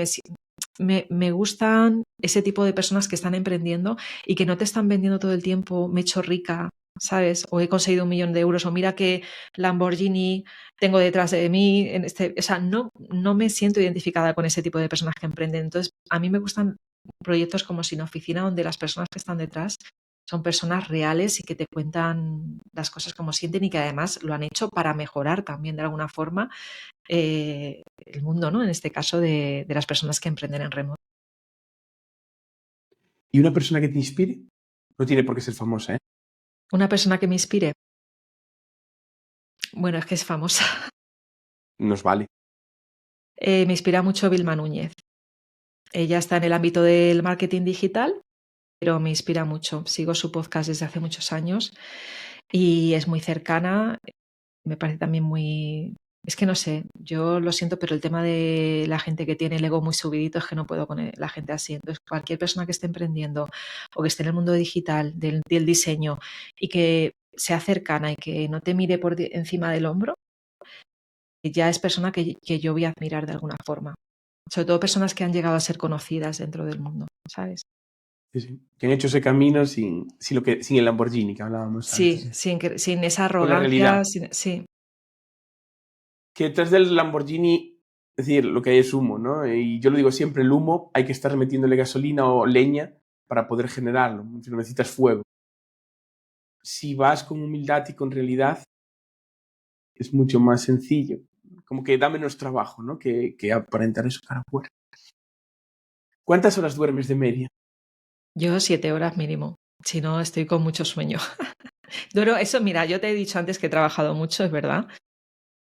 Speaker 1: me gustan ese tipo de personas que están emprendiendo y que no te están vendiendo todo el tiempo, me he hecho rica, ¿sabes? O he conseguido 1 millón de euros, o mira qué Lamborghini tengo detrás de mí. O sea, no me siento identificada con ese tipo de personas que emprenden. Entonces, a mí me gustan proyectos como Sin Oficina, donde las personas que están detrás son personas reales y que te cuentan las cosas como sienten y que además lo han hecho para mejorar también de alguna forma el mundo, ¿no? En este caso de las personas que emprenden en remoto.
Speaker 2: ¿Y una persona que te inspire? No tiene por qué ser famosa, ¿eh?
Speaker 1: Una persona que me inspire, bueno, es que es famosa.
Speaker 2: Nos vale.
Speaker 1: Me inspira mucho Vilma Núñez. Ella está en el ámbito del marketing digital, pero me inspira mucho. Sigo su podcast desde hace muchos años y es muy cercana. Me parece también muy... Es que no sé, yo lo siento, pero el tema de la gente que tiene el ego muy subidito es que no puedo con la gente así. Entonces, cualquier persona que esté emprendiendo o que esté en el mundo digital, del diseño y que sea cercana y que no te mire encima del hombro, ya es persona que yo voy a admirar de alguna forma. Sobre todo personas que han llegado a ser conocidas dentro del mundo, ¿sabes?
Speaker 2: Sí, sí. Que han hecho ese camino sin el Lamborghini que hablábamos
Speaker 1: Sí,
Speaker 2: antes.
Speaker 1: sin esa
Speaker 2: Con la realidad.
Speaker 1: arrogancia, sí.
Speaker 2: Que detrás del Lamborghini, es decir, lo que hay es humo, ¿no? Y yo lo digo siempre, el humo hay que estar metiéndole gasolina o leña para poder generarlo. Necesitas fuego. Si vas con humildad y con realidad, es mucho más sencillo. Como que da menos trabajo, ¿no? Que aparentar eso para afuera. ¿Cuántas horas duermes de media?
Speaker 1: Yo 7 horas mínimo, si no estoy con mucho sueño. Duro, eso, mira, yo te he dicho antes que he trabajado mucho, es verdad,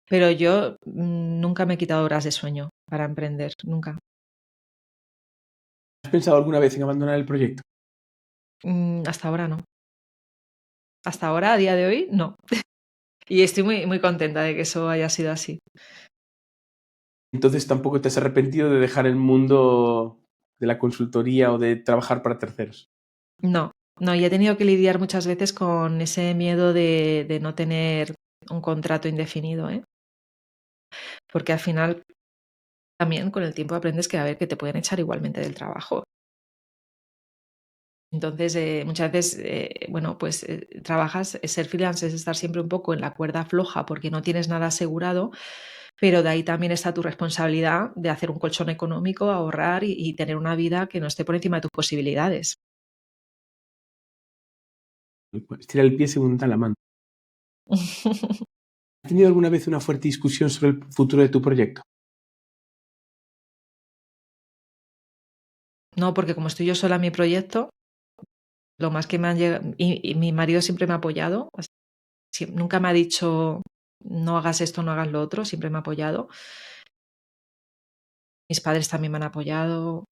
Speaker 1: pero yo nunca me he quitado horas de sueño para emprender, nunca.
Speaker 2: ¿Has pensado alguna vez en abandonar el proyecto?
Speaker 1: Hasta ahora no. Hasta ahora, a día de hoy, no. Y estoy muy, muy contenta de que eso haya sido así.
Speaker 2: Entonces tampoco te has arrepentido de dejar el mundo de la consultoría o de trabajar para terceros.
Speaker 1: No, no, y he tenido que lidiar muchas veces con ese miedo de no tener un contrato indefinido, ¿eh? Porque al final también con el tiempo aprendes que a ver que te pueden echar igualmente del trabajo. Entonces, muchas veces, bueno, pues trabajas, ser freelance es estar siempre un poco en la cuerda floja porque no tienes nada asegurado, pero de ahí también está tu responsabilidad de hacer un colchón económico, ahorrar y tener una vida que no esté por encima de tus posibilidades.
Speaker 2: Estira el pie según da la mano. ¿Has tenido alguna vez una fuerte discusión sobre el futuro de tu proyecto?
Speaker 1: No, porque como estoy yo sola en mi proyecto, lo más que me han llegado, y mi marido siempre me ha apoyado, nunca me ha dicho no hagas esto, no hagas lo otro, siempre me ha apoyado. Mis padres también me han apoyado.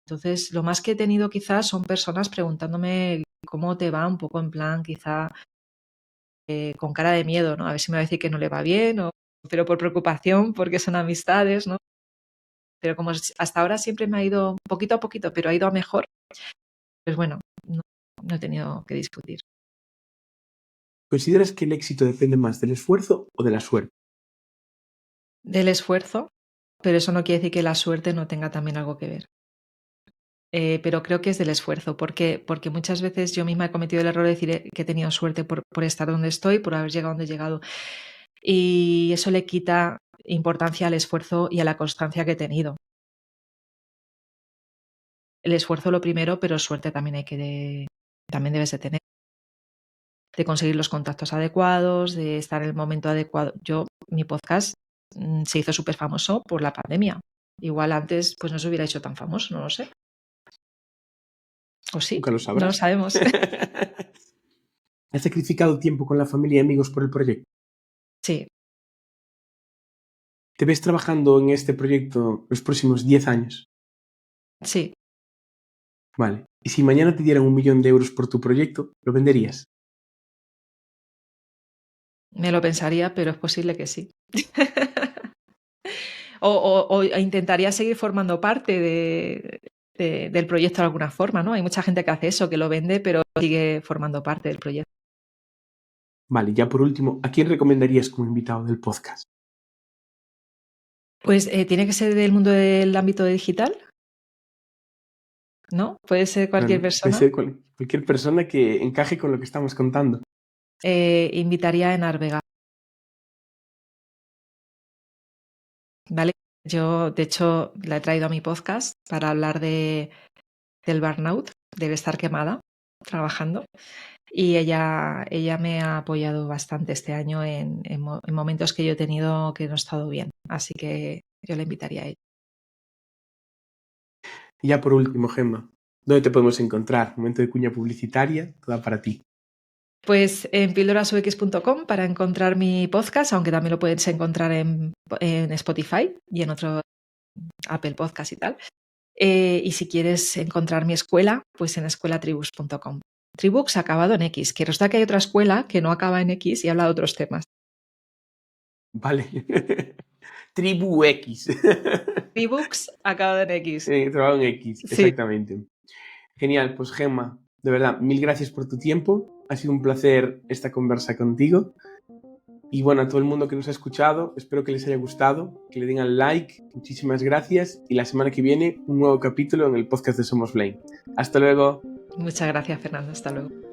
Speaker 1: Entonces, lo más que he tenido quizás son personas preguntándome cómo te va, un poco en plan, quizá con cara de miedo, ¿no? A ver si me va a decir que no le va bien o pero por preocupación, porque son amistades, ¿no? Pero como hasta ahora siempre me ha ido poquito a poquito, pero ha ido a mejor, pues bueno, no he tenido que discutir.
Speaker 2: ¿Consideras que el éxito depende más del esfuerzo o de la suerte?
Speaker 1: Del esfuerzo, pero eso no quiere decir que la suerte no tenga también algo que ver. Pero creo que es del esfuerzo, porque muchas veces yo misma he cometido el error de decir que he tenido suerte por estar donde estoy, por haber llegado donde he llegado. Y eso le quita importancia al esfuerzo y a la constancia que he tenido. El esfuerzo lo primero, pero suerte también también debes de tener. De conseguir los contactos adecuados, de estar en el momento adecuado. Mi podcast se hizo súper famoso por la pandemia. Igual antes pues no se hubiera hecho tan famoso, no lo sé. ¿O sí?
Speaker 2: Nunca lo
Speaker 1: No
Speaker 2: sabrás.
Speaker 1: lo sabemos.
Speaker 2: ¿Has sacrificado tiempo con la familia y amigos por el proyecto?
Speaker 1: Sí.
Speaker 2: ¿Te ves trabajando en este proyecto los próximos 10 años?
Speaker 1: Sí.
Speaker 2: Vale. ¿Y si mañana te dieran 1 millón de euros por tu proyecto, lo venderías?
Speaker 1: Me lo pensaría, pero es posible que sí. o intentaría seguir formando parte del proyecto de alguna forma, ¿no? Hay mucha gente que hace eso, que lo vende, pero sigue formando parte del proyecto.
Speaker 2: Vale, ya por último, ¿a quién recomendarías como invitado del podcast?
Speaker 1: Pues tiene que ser del mundo del ámbito digital, ¿no? Puede ser cualquier
Speaker 2: Puede
Speaker 1: persona.
Speaker 2: ser cualquier persona que encaje con lo que estamos contando.
Speaker 1: Invitaría a Enar Vega. ¿Vale? Yo, de hecho, la he traído a mi podcast para hablar del burnout, del estar quemada trabajando. Y ella me ha apoyado bastante este año en momentos que yo he tenido que no he estado bien. Así que yo la invitaría a ella.
Speaker 2: Y ya por último, Gemma, ¿dónde te podemos encontrar? Momento de cuña publicitaria, toda para ti.
Speaker 1: Pues en pildorasux.com para encontrar mi podcast, aunque también lo puedes encontrar en Spotify y en otro Apple Podcast y tal. Y si quieres encontrar mi escuela, pues en escuelatribux.com. Tribux acabado en X, que resulta que hay otra escuela que no acaba en X y habla de otros temas.
Speaker 2: Vale. Tribu X.
Speaker 1: Tribux acabado en X.
Speaker 2: Trabajado en X,
Speaker 1: Sí.
Speaker 2: exactamente. Genial, pues Gemma, de verdad, mil gracias por tu tiempo. Ha sido un placer esta conversa contigo. Y bueno, a todo el mundo que nos ha escuchado, espero que les haya gustado, que le den al like. Muchísimas gracias. Y la semana que viene, un nuevo capítulo en el podcast de Somos Flame. Hasta luego.
Speaker 1: Muchas gracias, Fernando. Hasta luego.